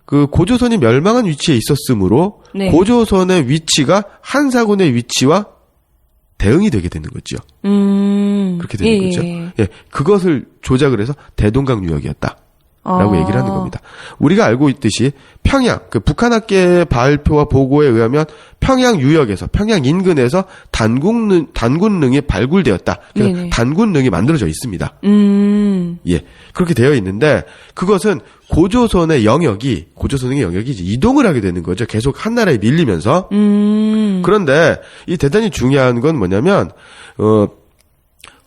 그 고조선이 멸망한 위치에 있었으므로 네. 고조선의 위치가 한사군의 위치와 대응이 되게 되는 거죠. 그렇게 되는 예, 거죠. 예. 예, 그것을 조작을 해서 대동강 유역이었다. 라고 얘기를 하는 겁니다. 우리가 알고 있듯이 평양, 그 북한학계의 발표와 보고에 의하면 평양 유역에서, 평양 인근에서 단군릉이 발굴되었다. 그래서 네네. 단군릉이 만들어져 있습니다. 예, 그렇게 되어 있는데 그것은 고조선의 영역이 이제 이동을 하게 되는 거죠. 계속 한나라에 밀리면서. 그런데 이 대단히 중요한 건 뭐냐면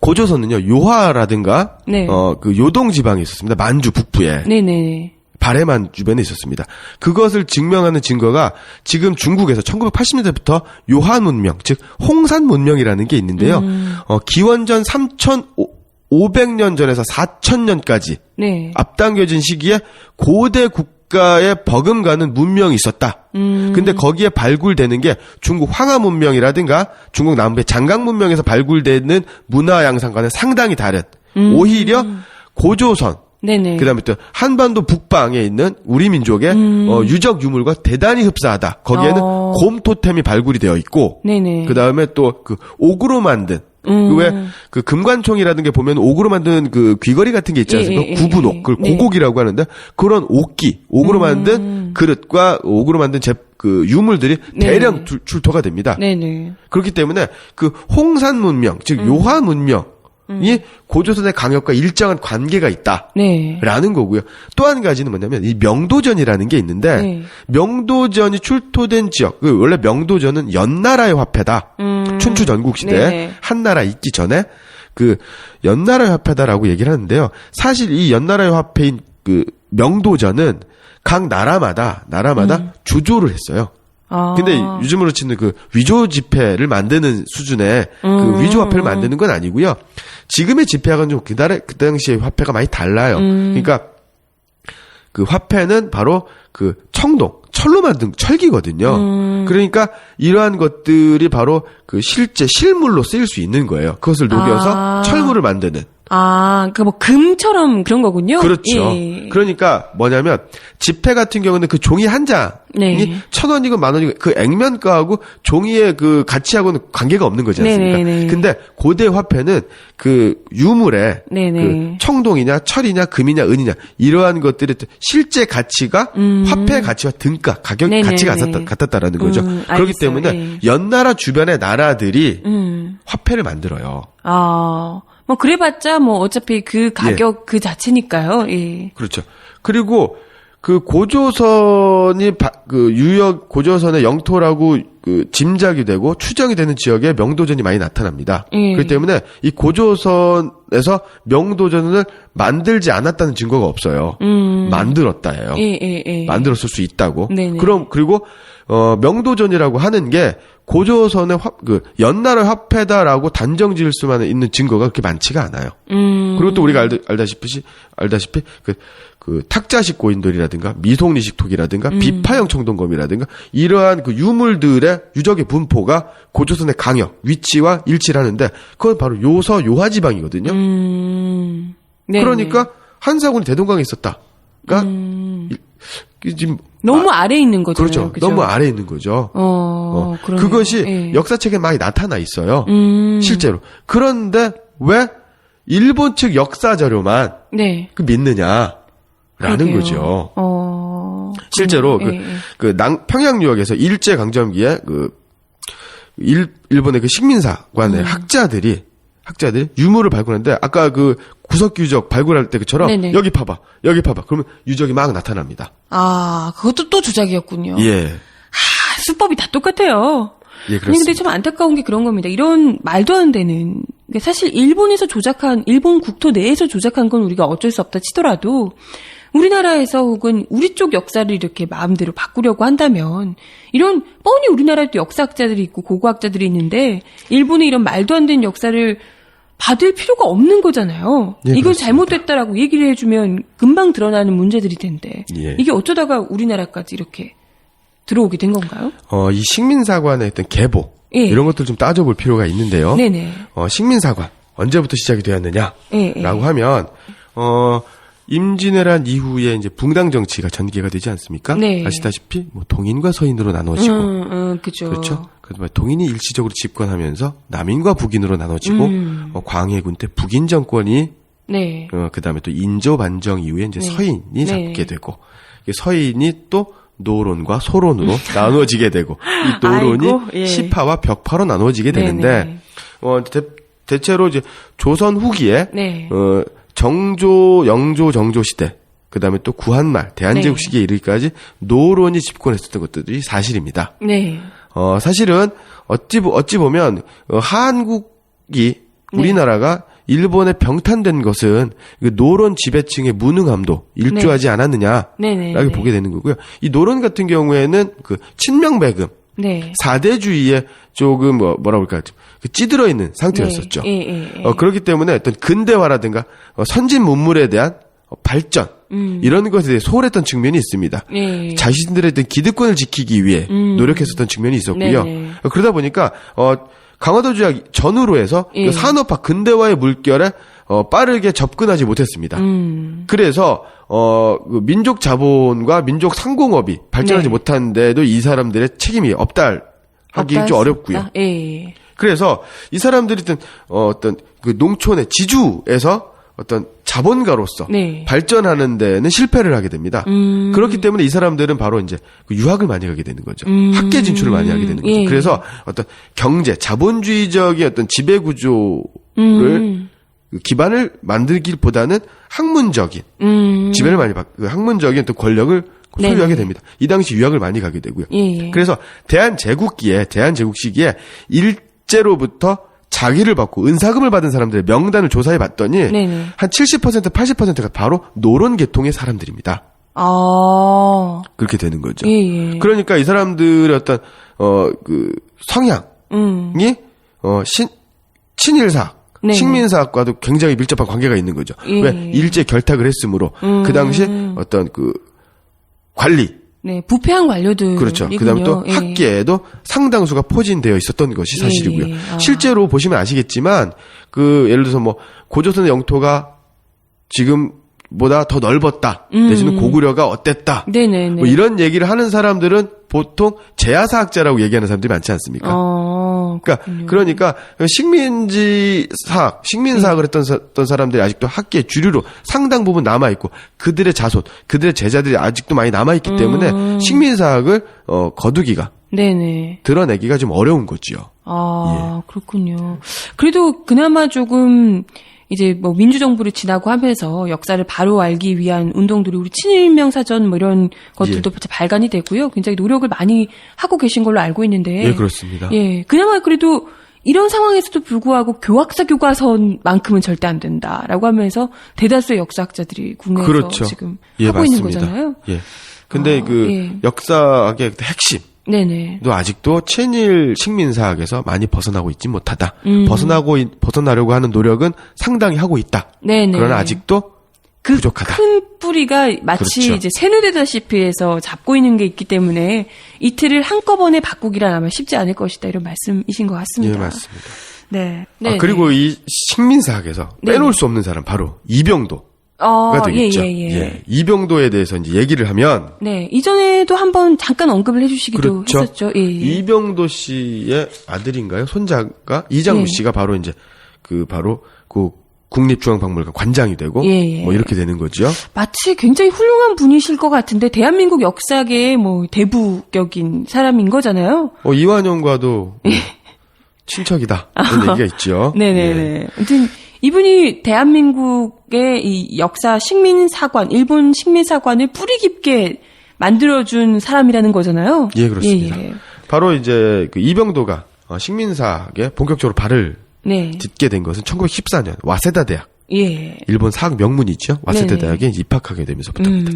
고조선은요, 요하라든가, 네. 그 요동 지방에 있었습니다. 만주 북부에. 네네. 발해만 주변에 있었습니다. 그것을 증명하는 증거가 지금 중국에서 1980년대부터 요한 문명, 즉, 홍산 문명이라는 게 있는데요. 기원전 3,500년 전에서 4,000년까지. 네. 앞당겨진 시기에 고대 국가에 버금가는 문명이 있었다. 근데 거기에 발굴되는 게 중국 황하 문명이라든가 중국 남부의 장강 문명에서 발굴되는 문화 양상과는 상당히 다른 오히려 고조선 네네. 그다음에 또 한반도 북방에 있는 우리 민족의 유적 유물과 대단히 흡사하다. 거기에는 곰 토템이 발굴이 되어 있고 네네. 그다음에 또 그 옥으로 만든 왜 그 금관총이라는 게 보면 옥으로 만든 그 귀걸이 같은 게 있지 않습니까? 예, 구분옥, 그걸 네. 고곡이라고 하는데 그런 옥으로 만든 그릇과 옥으로 만든 그 유물들이 대량 출토가 됩니다. 네네. 그렇기 때문에 그 홍산 문명, 즉 요하 문명이 고조선의 강역과 일정한 관계가 있다. 네. 라는 거고요. 또 한 가지는 뭐냐면 이 명도전이라는 게 있는데 네. 명도전이 출토된 지역, 원래 명도전은 연나라의 화폐다. 춘추 전국 시대 네네. 한나라 있기 전에 그 연나라의 화폐다라고 얘기를 하는데요. 사실 이 연나라의 화폐인 그 명도전은 각 나라마다 주조를 했어요. 근데 요즘으로 치는 그 위조 지폐를 만드는 수준의 그 위조 화폐를 만드는 건 아니고요. 지금의 지폐하고는 좀 그 당시의 화폐가 많이 달라요. 그러니까 그 화폐는 바로 그 철로 만든 철기거든요. 그러니까 이러한 것들이 바로 그 실제 실물로 쓰일 수 있는 거예요. 그것을 녹여서 철물을 만드는. 그러니까 뭐 금처럼 그런 거군요. 그렇죠. 예. 그러니까 뭐냐면 지폐 같은 경우는 그 종이 한 장이 네. 1,000원이고 10,000원이고 그 액면가하고 종이의 그 가치하고는 관계가 없는 거지 않습니까? 네네네. 근데 고대 화폐는 그 유물에 그 청동이냐 철이냐 금이냐 은이냐 이러한 것들의 실제 가치가 화폐 가치와 등가 가격 네네네. 가치가 같았다라는 거죠. 그렇기 알겠어요. 때문에 예. 연나라 주변의 나라들이 화폐를 만들어요. 뭐 그래봤자 뭐 어차피 그 가격 그 자체니까요. 예. 그렇죠. 그리고 그 고조선이 고조선의 영토라고 그 짐작이 되고 추정이 되는 지역에 명도전이 많이 나타납니다. 그렇기 때문에 이 고조선에서 명도전을 만들지 않았다는 증거가 없어요. 만들었다예요. 만들었을 수 있다고. 네네. 그리고 명도전이라고 하는 게 고조선의 연나라 화폐다라고 단정 지을 수만 있는 증거가 그렇게 많지가 않아요. 그리고 또 우리가 알다시피 그 탁자식 고인돌이라든가 미송리식 톡이라든가 비파형 청동검이라든가 이러한 그 유물들의 유적의 분포가 고조선의 강역, 위치와 일치를 하는데 그건 바로 요하지방이거든요. 그러니까 한사군이 대동강에 있었다가 지금 너무 아래에 있는 거잖아요. 그렇죠. 그죠? 너무 아래에 있는 거죠. 그러네요. 그것이 역사책에 많이 나타나 있어요. 실제로. 그런데 왜 일본 측 역사 자료만 믿느냐라는 그러게요. 거죠. 실제로 평양 유역에서 일제 강점기에 일본의 그 식민사관의 학자들이 유물을 발굴하는데 아까 그 구석기 유적 발굴할 때 그처럼 여기 봐봐. 그러면 유적이 막 나타납니다. 그것도 또 조작이었군요. 예. 수법이 다 똑같아요. 예, 아니 근데 참 안타까운 게 그런 겁니다. 이런 말도 안 되는 사실 일본 국토 내에서 조작한 건 우리가 어쩔 수 없다 치더라도 우리나라에서 혹은 우리 쪽 역사를 이렇게 마음대로 바꾸려고 한다면 이런 뻔히 우리나라에도 역사학자들이 있고 고고학자들이 있는데 일본의 이런 말도 안 되는 역사를 받을 필요가 없는 거잖아요. 예, 이걸 그렇습니다. 잘못됐다라고 얘기를 해주면 금방 드러나는 문제들일 텐데 이게 어쩌다가 우리나라까지 이렇게 들어오게 된 건가요? 이 식민사관의 어떤 계보 이런 것들 좀 따져볼 필요가 있는데요. 네네. 식민사관 언제부터 시작이 되었느냐라고 하면 임진왜란 이후에 이제 붕당 정치가 전개가 되지 않습니까? 아시다시피 뭐 동인과 서인으로 나눠지고, 그죠. 그렇죠. 그래서 동인이 일시적으로 집권하면서 남인과 북인으로 나눠지고, 광해군 때 북인 정권이, 그다음에 또 인조 반정 이후에 이제 서인이 잡게 되고, 서인이 또 노론과 소론으로 나눠지게 되고, 이 노론이 시파와 벽파로 나눠지게 되는데, 대체로 이제 조선 후기에 정조, 영조, 정조 시대, 그 다음에 또 구한말, 대한제국 시기에 이르기까지 노론이 집권했었던 것들이 사실입니다. 사실은 어찌 보면 한국이 우리나라가 일본에 병탄된 것은 그 노론 지배층의 무능함도 일조하지 않았느냐라고 보게 되는 거고요. 이 노론 같은 경우에는 그 친명배금, 사대주의에 조금 뭐라 그럴까 찌들어 있는 상태였었죠. 그렇기 때문에 어떤 근대화라든가 선진 문물에 대한 발전 이런 것에 대해 소홀했던 측면이 있습니다. 자신들의 어떤 기득권을 지키기 위해 노력했었던 측면이 있었고요. 그러다 보니까 강화도 조약 전후로 해서 그 산업화 근대화의 물결에 빠르게 접근하지 못했습니다. 그래서 그 민족 자본과 민족 상공업이 발전하지 못한데도 이 사람들의 책임이 하기 좀 어렵고요. 그래서 이 사람들이 어떤 그 농촌의 지주에서 어떤 자본가로서 발전하는 데는 실패를 하게 됩니다. 그렇기 때문에 이 사람들은 바로 이제 그 유학을 많이 가게 되는 거죠. 학계 진출을 많이 하게 되는 거죠. 그래서 어떤 경제, 자본주의적인 어떤 지배 구조를 기반을 만들기보다는 학문적인 지배를 많이 받고 학문적인 어떤 권력을 소유하게 됩니다. 이 당시 유학을 많이 가게 되고요. 그래서 대한제국 시기에 일제로부터 자기를 받고 은사금을 받은 사람들의 명단을 조사해 봤더니 네네. 한 70% 80%가 바로 노론 계통의 사람들입니다. 그렇게 되는 거죠. 예. 그러니까 이 사람들의 어떤 그 성향이 친일사 네. 식민사학과도 굉장히 밀접한 관계가 있는 거죠. 예. 왜 일제 결탁을 했으므로 그 당시 어떤 그 관리 네, 부패한 관료들. 그렇죠. 그다음에 또 예. 학계에도 상당수가 포진되어 있었던 것이 사실이고요. 예. 실제로 보시면 아시겠지만 그 예를 들어서 뭐 고조선의 영토가 지금보다 더 넓었다. 내지는 고구려가 어땠다. 네네네. 뭐 이런 얘기를 하는 사람들은 보통 제야사학자라고 얘기하는 사람들이 많지 않습니까? 그러니까 식민사학을 했던 사람들이 아직도 학계의 주류로 상당 부분 남아 있고 그들의 자손, 그들의 제자들이 아직도 많이 남아 있기 때문에 식민사학을 거두기가 네네. 드러내기가 좀 어려운 거지요. 그렇군요. 그래도 그나마 조금 이제 뭐 민주정부를 지나고 하면서 역사를 바로 알기 위한 운동들이 우리 친일명사전 뭐 이런 것들도 발간이 되고요. 굉장히 노력을 많이 하고 계신 걸로 알고 있는데. 예, 그렇습니다. 예, 그나마 그래도 이런 상황에서도 불구하고 교학사 교과서만큼은 절대 안 된다라고 하면서 대다수의 역사학자들이 국내에서 그렇죠. 지금 예, 하고 맞습니다. 있는 거잖아요. 예. 근데 역사학의 핵심. 네네. 또 아직도 친일 식민사학에서 많이 벗어나고 있지 못하다. 벗어나려고 하는 노력은 상당히 하고 있다. 네네. 그러나 아직도 부족하다. 큰 뿌리가 마치 그렇죠. 이제 새누리다시피 해서 잡고 있는 게 있기 때문에 이 틀을 한꺼번에 바꾸기란 아마 쉽지 않을 것이다. 이런 말씀이신 것 같습니다. 예, 맞습니다. 네. 그리고 이 식민사학에서 빼놓을 수 없는 사람 바로 이병도. 가 되겠죠. 예. 이병도에 대해서 이제 얘기를 하면 네, 이전에도 한번 잠깐 언급을 해주시기도 그렇죠. 했었죠. 예. 이병도 씨의 아들인가요? 손자가 이장우 씨가 바로 이제 바로 국립중앙박물관 관장이 되고 뭐 이렇게 되는 거죠. 마치 굉장히 훌륭한 분이실 것 같은데 대한민국 역사계의 뭐 대부격인 사람인 거잖아요. 이완용과도 친척이다 이런 얘기가 있죠. 네네네. 아무튼 이분이 대한민국의 이 역사 식민사관, 일본 식민사관을 뿌리 깊게 만들어준 사람이라는 거잖아요. 예, 그렇습니다. 바로 이제 이병도가 식민사학에 본격적으로 발을 딛게 된 것은 1914년 와세다 대학. 예. 일본 사학 명문이죠. 와세다 대학에 입학하게 되면서부터입니다.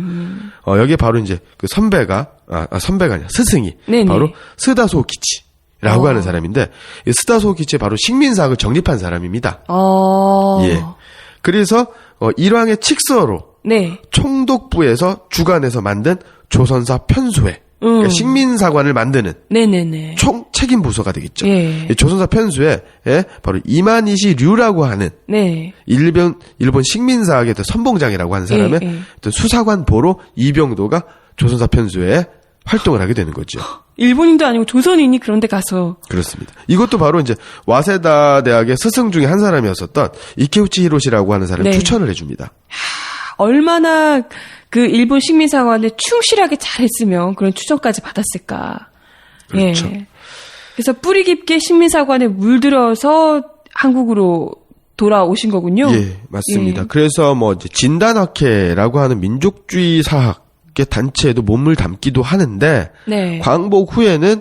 여기에 바로 이제 그 선배가 아니라 스승이 바로 스다소 기치. 라고 하는 사람인데, 스다소 기치 바로 식민사학을 정립한 사람입니다. 예. 그래서, 일왕의 칙서로, 총독부에서 주관해서 만든 조선사 편수회, 그러니까 식민사관을 만드는, 총 책임 부서가 되겠죠. 이 조선사 편수회에 바로 이만이시 류라고 하는, 일본 식민사학의 선봉장이라고 하는 사람의 수사관 보로 이병도가 조선사 편수회에 활동을 하게 되는 거죠. 일본인도 아니고 조선인이 그런데 가서. 그렇습니다. 이것도 바로 이제 와세다 대학의 스승 중에 한 사람이었었던 이케우치 히로시라고 하는 사람이 추천을 해줍니다. 얼마나 그 일본 식민사관을 충실하게 잘했으면 그런 추천까지 받았을까. 그렇죠. 예. 그래서 뿌리 깊게 식민사관에 물들어서 한국으로 돌아오신 거군요. 예, 맞습니다. 그래서 뭐 이제 진단학회라고 하는 민족주의 사학 단체에도 몸을 담기도 하는데 광복 후에는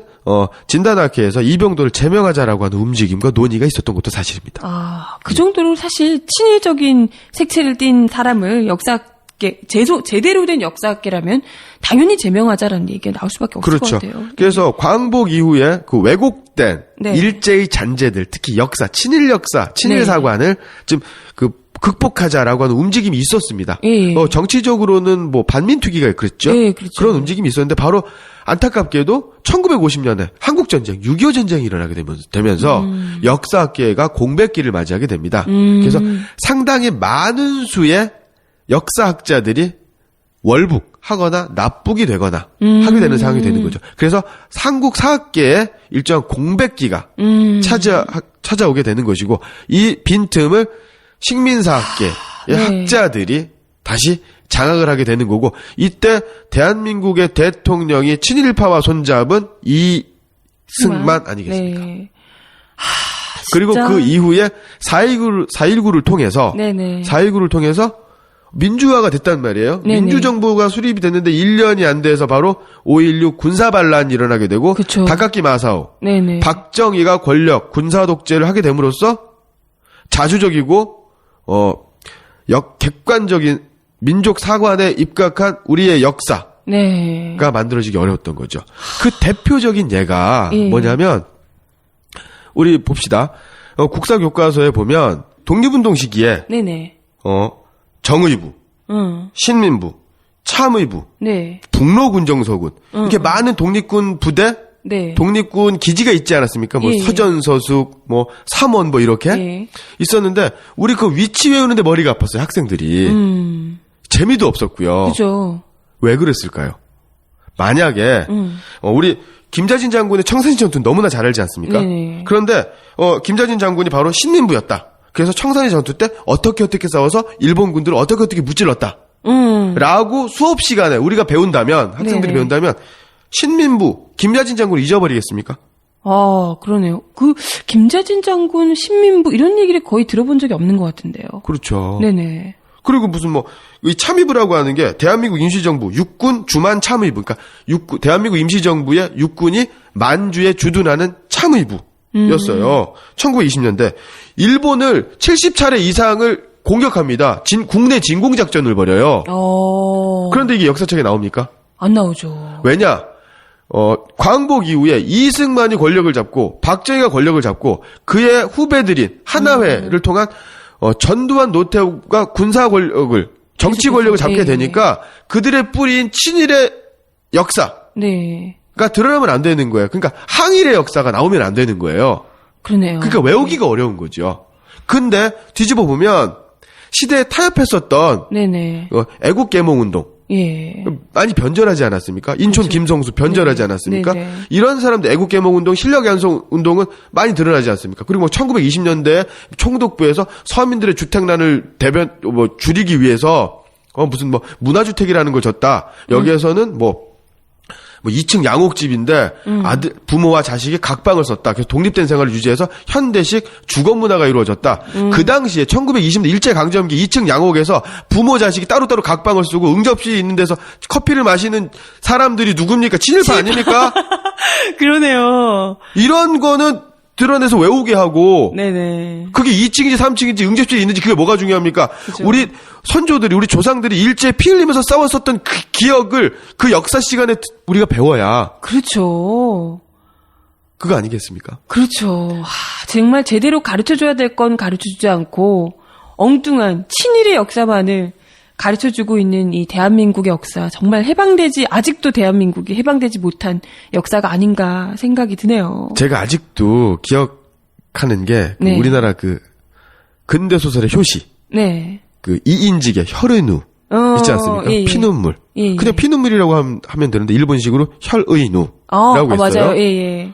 진단학회에서 이병도를 제명하자라고 하는 움직임과 논의가 있었던 것도 사실입니다. 그 정도로 사실 친일적인 색채를 띤 사람을 역사학계 제대로 된 역사학계라면 당연히 제명하자라는 얘기가 나올 수밖에 없을 것 같아요. 그래서 광복 이후에 그 왜곡된 일제의 잔재들, 특히 역사, 친일 역사, 친일 사관을 지금 극복하자라고 하는 움직임이 있었습니다. 정치적으로는 뭐 반민특위가 그랬죠. 그렇죠. 그런 움직임이 있었는데 바로 안타깝게도 1950년에 한국전쟁, 6.25 전쟁이 일어나게 되면서 역사학계가 공백기를 맞이하게 됩니다. 그래서 상당히 많은 수의 역사학자들이 월북하거나 납북이 되거나 하게 되는 상황이 되는 거죠. 그래서 한국 사학계에 일정한 공백기가 찾아오게 되는 것이고 이 빈틈을 식민사학계의 학자들이 다시 장악을 하게 되는 거고 이때 대한민국의 대통령이 친일파와 손잡은 이승만 아니겠습니까? 그리고 그 이후에 4.19를 통해서 4.19를 통해서 민주화가 됐단 말이에요. 네네. 민주정부가 수립이 됐는데 1년이 안 돼서 바로 5.16 군사반란이 일어나게 되고 그쵸. 다카키 마사오, 네네. 박정희가 권력, 군사독재를 하게 됨으로써 자주적이고 객관적인 민족 사관에 입각한 우리의 역사가 네. 만들어지기 어려웠던 거죠. 그 대표적인 예가 예. 뭐냐면 우리 봅시다. 국사교과서에 보면 독립운동 시기에 네네. 정의부, 신민부, 참의부, 네. 북로군정서군 이렇게 많은 독립군 부대, 네. 독립군 기지가 있지 않았습니까? 뭐 예. 서전서숙, 뭐 삼원 뭐 이렇게 예. 있었는데 우리 그 위치 외우는데 머리가 아팠어요 학생들이. 재미도 없었고요. 그죠. 왜 그랬을까요? 만약에 우리 김자진 장군의 청산시 전투 너무나 잘 알지 않습니까? 네네. 그런데 김자진 장군이 바로 신민부였다. 그래서 청산리 전투 때 어떻게 싸워서 일본 군들을 어떻게 무찔렀다. 라고 수업 시간에 우리가 배운다면 학생들이 네네. 배운다면 신민부 김자진 장군을 잊어버리겠습니까? 아, 그러네요. 김자진 장군, 신민부, 이런 얘기를 거의 들어본 적이 없는 것 같은데요. 그렇죠. 네네. 그리고 무슨 이 참의부라고 하는 게 대한민국 임시정부 육군 주만 참의부, 그러니까 대한민국 임시정부의 육군이 만주에 주둔하는 참의부였어요. 1920년대 일본을 70차례 이상을 공격합니다. 국내 진공작전을 벌여요. 그런데 이게 역사책에 나옵니까? 안 나오죠. 왜냐? 광복 이후에 이승만이 권력을 잡고 박정희가 권력을 잡고 그의 후배들인 하나회를 통한 전두환 노태우가 군사 권력을 정치 권력을 잡게 되니까 그들의 뿌리인 친일의 역사가 네. 드러나면 안 되는 거예요. 그러니까 항일의 역사가 나오면 안 되는 거예요. 그러네요. 그러니까 외우기가 어려운 거죠. 근데 뒤집어 보면 시대에 타협했었던 네네. 애국계몽운동 예. 많이 변절하지 않았습니까? 인천 그렇죠. 김성수 변절하지 네네. 않았습니까? 네네. 이런 사람들 애국계몽운동, 실력양성운동은 많이 드러나지 않습니까? 그리고 1920년대에 총독부에서 서민들의 주택난을 줄이기 위해서 무슨 문화주택이라는 걸 줬다. 여기에서는 2층 양옥집인데 부모와 자식이 각방을 썼다. 그래서 독립된 생활을 유지해서 현대식 주거 문화가 이루어졌다. 그 당시에 1920년대 일제강점기 2층 양옥에서 부모 자식이 따로따로 각방을 쓰고 응접실이 있는 데서 커피를 마시는 사람들이 누굽니까? 친일파 아닙니까? 그러네요. 이런 거는 드러내서 외우게 하고 네네. 그게 2층인지 3층인지 응접실이 있는지 그게 뭐가 중요합니까? 그죠. 우리 선조들이 우리 조상들이 일제에 피 흘리면서 싸웠었던 그 기억을 그 역사 시간에 우리가 배워야 그렇죠. 그거 아니겠습니까? 그렇죠. 정말 제대로 가르쳐줘야 될 건 가르쳐주지 않고 엉뚱한 친일의 역사만을 가르쳐주고 있는 이 대한민국의 역사, 정말 아직도 대한민국이 해방되지 못한 역사가 아닌가 생각이 드네요. 제가 아직도 기억하는 게 네. 우리나라 근대 소설의 효시, 네. 이인직의 혈의누 있지 않습니까? 예. 피눈물. 예. 그냥 피눈물이라고 하면 되는데 일본식으로 혈의누라고 있어요. 맞아요. 예.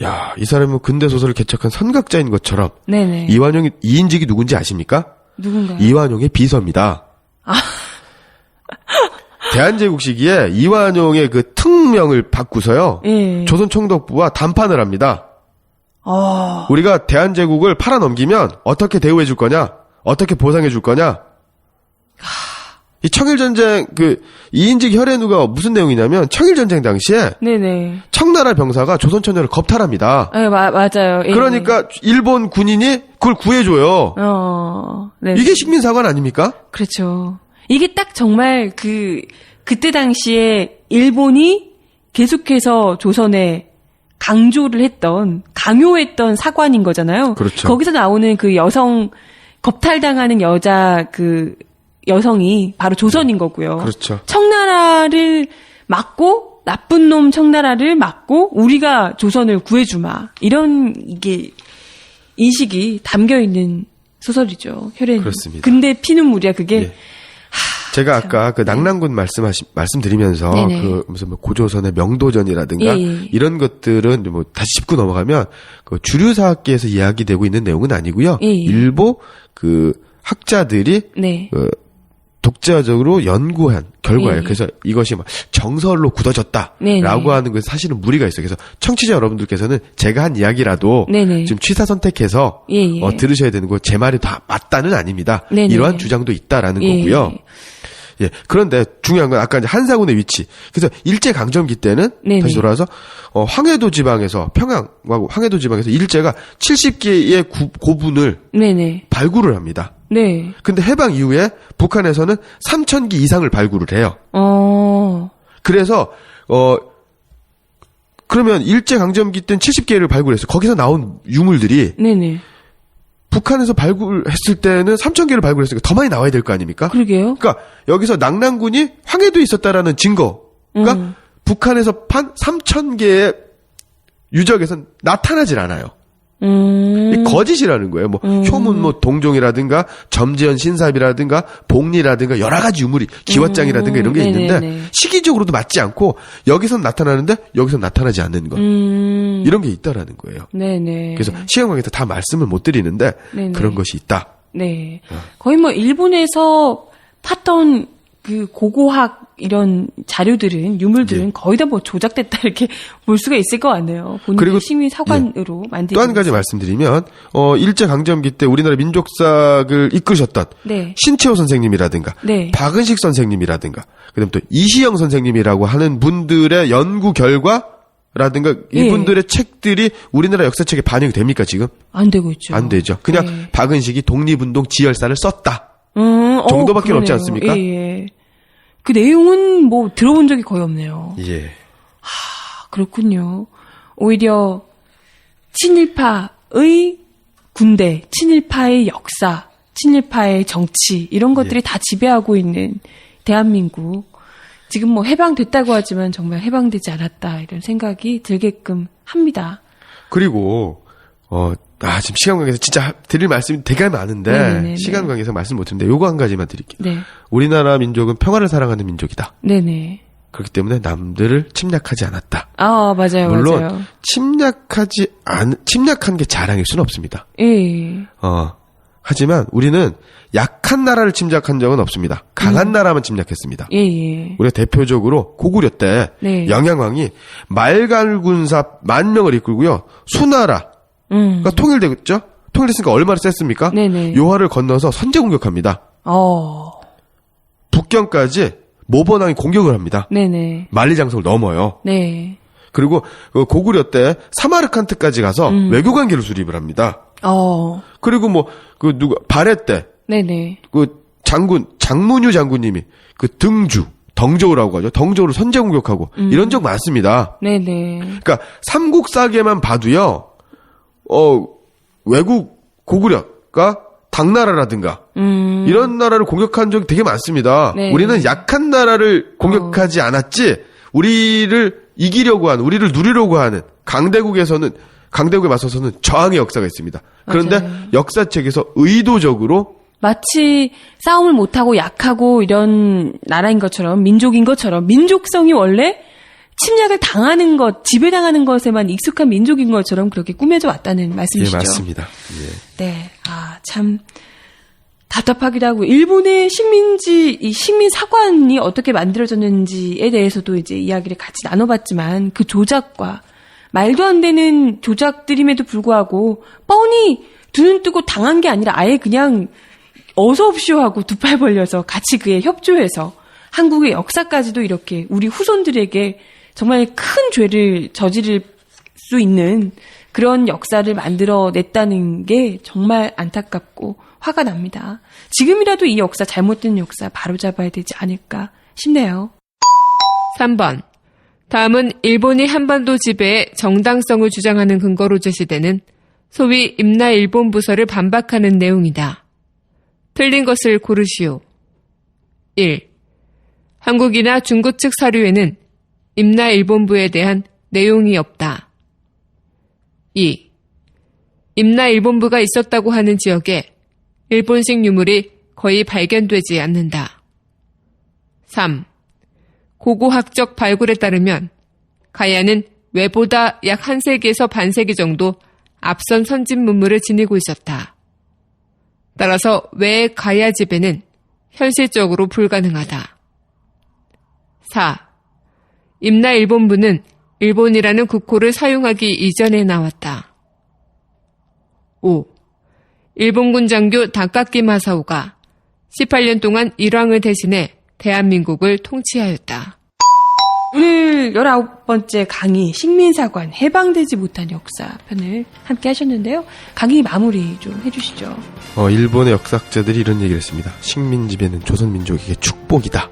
야, 이 사람은 근대 소설을 개척한 선각자인 것처럼 네네. 이인직이 누군지 아십니까? 누군가요? 이완용의 비서입니다. 대한제국 시기에 이완용의 그 특명을 바꾸서요. 예. 조선 총독부와 담판을 합니다. 우리가 대한제국을 팔아넘기면 어떻게 대우해 줄 거냐? 어떻게 보상해 줄 거냐? 이 청일전쟁 이인직 혈의누가 무슨 내용이냐면 청일전쟁 당시에 네네. 청나라 병사가 조선 처녀를 겁탈합니다. 네, 맞아요. 예. 그러니까 일본 군인이 그걸 구해줘요. 네. 이게 식민사관 아닙니까? 그렇죠. 이게 딱 정말 그때 당시에 일본이 계속해서 조선에 강요했던 사관인 거잖아요. 그렇죠. 거기서 나오는 그 여성, 겁탈당하는 여성이 바로 조선인 거고요. 그렇죠. 청나라를 막고, 나쁜 놈 청나라를 막고, 우리가 조선을 구해주마. 이게 인식이 담겨있는 소설이죠. 혈흔. 그렇습니다. 근데 피눈물이야, 그게. 예. 제가 아까 낙랑군 말씀드리면서 네네. 무슨 고조선의 명도전이라든가 예. 이런 것들은 다시 짚고 넘어가면 주류사학계에서 이야기되고 있는 내용은 아니고요. 예. 일부 학자들이 네. 독자적으로 연구한 결과예요. 예. 그래서 이것이 막 정설로 굳어졌다라고 네네. 하는 것은 사실은 무리가 있어요. 그래서 청취자 여러분들께서는 제가 한 이야기라도 네네. 지금 취사 선택해서 예. 들으셔야 되는 거 제 말이 다 맞다는 아닙니다. 네네. 이러한 주장도 있다라는 예. 거고요. 예. 그런데 중요한 건 아까 이제 한사군의 위치. 그래서 일제 강점기 때는 네네. 다시 돌아와서 황해도 지방에서 평양하고 황해도 지방에서 일제가 70개의 고분을 네네. 발굴을 합니다. 네. 근데 해방 이후에 북한에서는 3,000기 이상을 발굴을 해요. 그래서 그러면 일제 강점기 때는 70개를 발굴했어요. 거기서 나온 유물들이 네네. 북한에서 발굴했을 때는 3,000개를 발굴했으니까 더 많이 나와야 될 거 아닙니까? 그러게요. 그러니까 여기서 낙랑군이 황해도에 있었다라는 증거가 북한에서 판 3,000개의 유적에선 나타나질 않아요. 이 거짓이라는 거예요. 뭐 효문 뭐 동종이라든가 점지연 신삽이라든가 복리라든가 여러 가지 유물이 기왓장이라든가 이런 게 있는데 네네네. 시기적으로도 맞지 않고 여기선 나타나는데 여기선 나타나지 않는 것 이런 게 있다라는 거예요. 네네. 그래서 시간 관계에서 다 말씀을 못 드리는데 네네. 그런 것이 있다. 네. 거의 뭐 일본에서 팠던 그 고고학 이런 자료들은 유물들은 예. 거의 다 뭐 조작됐다 이렇게 볼 수가 있을 것 같네요. 본인이 그리고 시민 사관으로 만든 또 한 가지 말씀드리면 일제 강점기 때 우리나라 민족사를 이끄셨던 네. 신채호 선생님이라든가 네. 박은식 선생님이라든가 그다음 또 이시영 선생님이라고 하는 분들의 연구 결과라든가 이분들의 책들이 우리나라 역사책에 반영이 됩니까 지금? 안 되고 있죠. 안 되죠. 그냥 네. 박은식이 독립운동 지열사를 썼다. 정도밖에 없지 않습니까? 예. 그 내용은 뭐 들어본 적이 거의 없네요. 예. 그렇군요. 오히려 친일파의 군대, 친일파의 역사, 친일파의 정치 이런 것들이 다 지배하고 있는 대한민국. 지금 뭐 해방됐다고 하지만 정말 해방되지 않았다 이런 생각이 들게끔 합니다. 그리고 지금 시간 관계에서 진짜 드릴 말씀이 되게 많은데 네네네. 시간 관계에서 말씀 못 드는데 요거 한 가지만 드릴게요. 네. 우리나라 민족은 평화를 사랑하는 민족이다. 네네. 그렇기 때문에 남들을 침략하지 않았다. 아, 맞아요. 물론 맞아요. 침략한 게 자랑일 수는 없습니다. 예. 하지만 우리는 약한 나라를 침략한 적은 없습니다. 강한 나라만 침략했습니다. 예. 우리가 대표적으로 고구려 때 네. 영양왕이 말갈군사 10,000명을 이끌고요. 수나라 가 통일됐죠? 통일됐으니까 얼마나 셌습니까? 네네. 요하를 건너서 선제 공격합니다. 북경까지 모번왕이 공격을 합니다. 네네. 만리장성을 넘어요. 네. 그리고 그 고구려 때 사마르칸트까지 가서 외교 관계를 수립을 합니다. 그리고 뭐 그 발해 때 네네. 그 장문유 장군님이 그 덩저우라고 하죠. 덩저우를 선제 공격하고 이런 적 많습니다. 네네. 그러니까 삼국사계만 봐도요. 외국 고구려가 당나라라든가 이런 나라를 공격한 적이 되게 많습니다. 네. 우리는 약한 나라를 공격하지 않았지 우리를 이기려고 하는 우리를 누리려고 하는 강대국에 맞서서는 저항의 역사가 있습니다. 그런데 맞아요. 역사책에서 의도적으로 마치 싸움을 못하고 약하고 이런 나라인 것처럼 민족인 것처럼 민족성이 원래 침략을 당하는 것, 지배당하는 것에만 익숙한 민족인 것처럼 그렇게 꾸며져 왔다는 말씀이시죠? 예, 맞습니다. 예. 네. 참 답답하기도 하고 일본의 이 식민 사관이 어떻게 만들어졌는지에 대해서도 이제 이야기를 같이 나눠봤지만 그 조작과 말도 안 되는 조작들임에도 불구하고 뻔히 두 눈 뜨고 당한 게 아니라 아예 그냥 어서 옵쇼 하고 두 팔 벌려서 같이 그에 협조해서 한국의 역사까지도 이렇게 우리 후손들에게 정말 큰 죄를 저지를 수 있는 그런 역사를 만들어냈다는 게 정말 안타깝고 화가 납니다. 지금이라도 이 역사, 잘못된 역사 바로잡아야 되지 않을까 싶네요. 3번. 다음은 일본이 한반도 지배의 정당성을 주장하는 근거로 제시되는 소위 임나일본 부서를 반박하는 내용이다. 틀린 것을 고르시오. 1. 한국이나 중국 측 사료에는 임나일본부에 대한 내용이 없다. 2. 임나일본부가 있었다고 하는 지역에 일본식 유물이 거의 발견되지 않는다. 3. 고고학적 발굴에 따르면 가야는 외보다 약 한 세기에서 반세기 정도 앞선 선진 문물을 지니고 있었다. 따라서 외 가야 지배는 현실적으로 불가능하다. 4. 임나 일본부는 일본이라는 국호를 사용하기 이전에 나왔다. 5. 일본군 장교 다카키 마사오가 18년 동안 일왕을 대신해 대한민국을 통치하였다. 오늘 19번째 강의 식민사관 해방되지 못한 역사 편을 함께 하셨는데요. 강의 마무리 좀 해주시죠. 일본의 역사학자들이 이런 얘기를 했습니다. 식민지배는 조선민족에게 축복이다.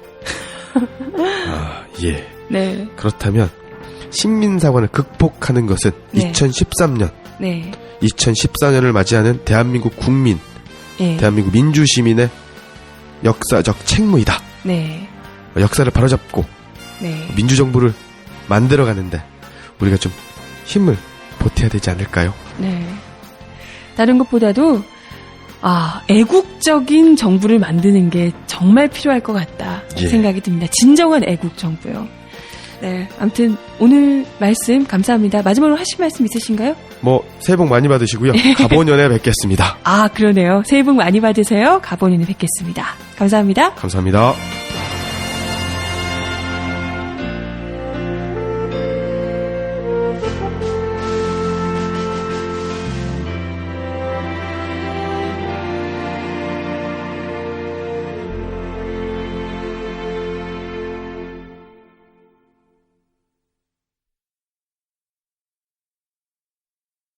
예. 네. 그렇다면 식민사관을 극복하는 것은 네. 2013년, 네. 2014년을 맞이하는 대한민국 국민, 네. 대한민국 민주시민의 역사적 책무이다. 네. 역사를 바로잡고 네. 민주정부를 만들어가는데 우리가 좀 힘을 보태야 되지 않을까요? 네. 다른 것보다도 애국적인 정부를 만드는 게 정말 필요할 것 같다 생각이 듭니다. 진정한 애국 정부요. 네, 아무튼 오늘 말씀 감사합니다. 마지막으로 하실 말씀 있으신가요? 새해 복 많이 받으시고요. 갑오년에 뵙겠습니다. 그러네요. 새해 복 많이 받으세요. 갑오년에 뵙겠습니다. 감사합니다. 감사합니다.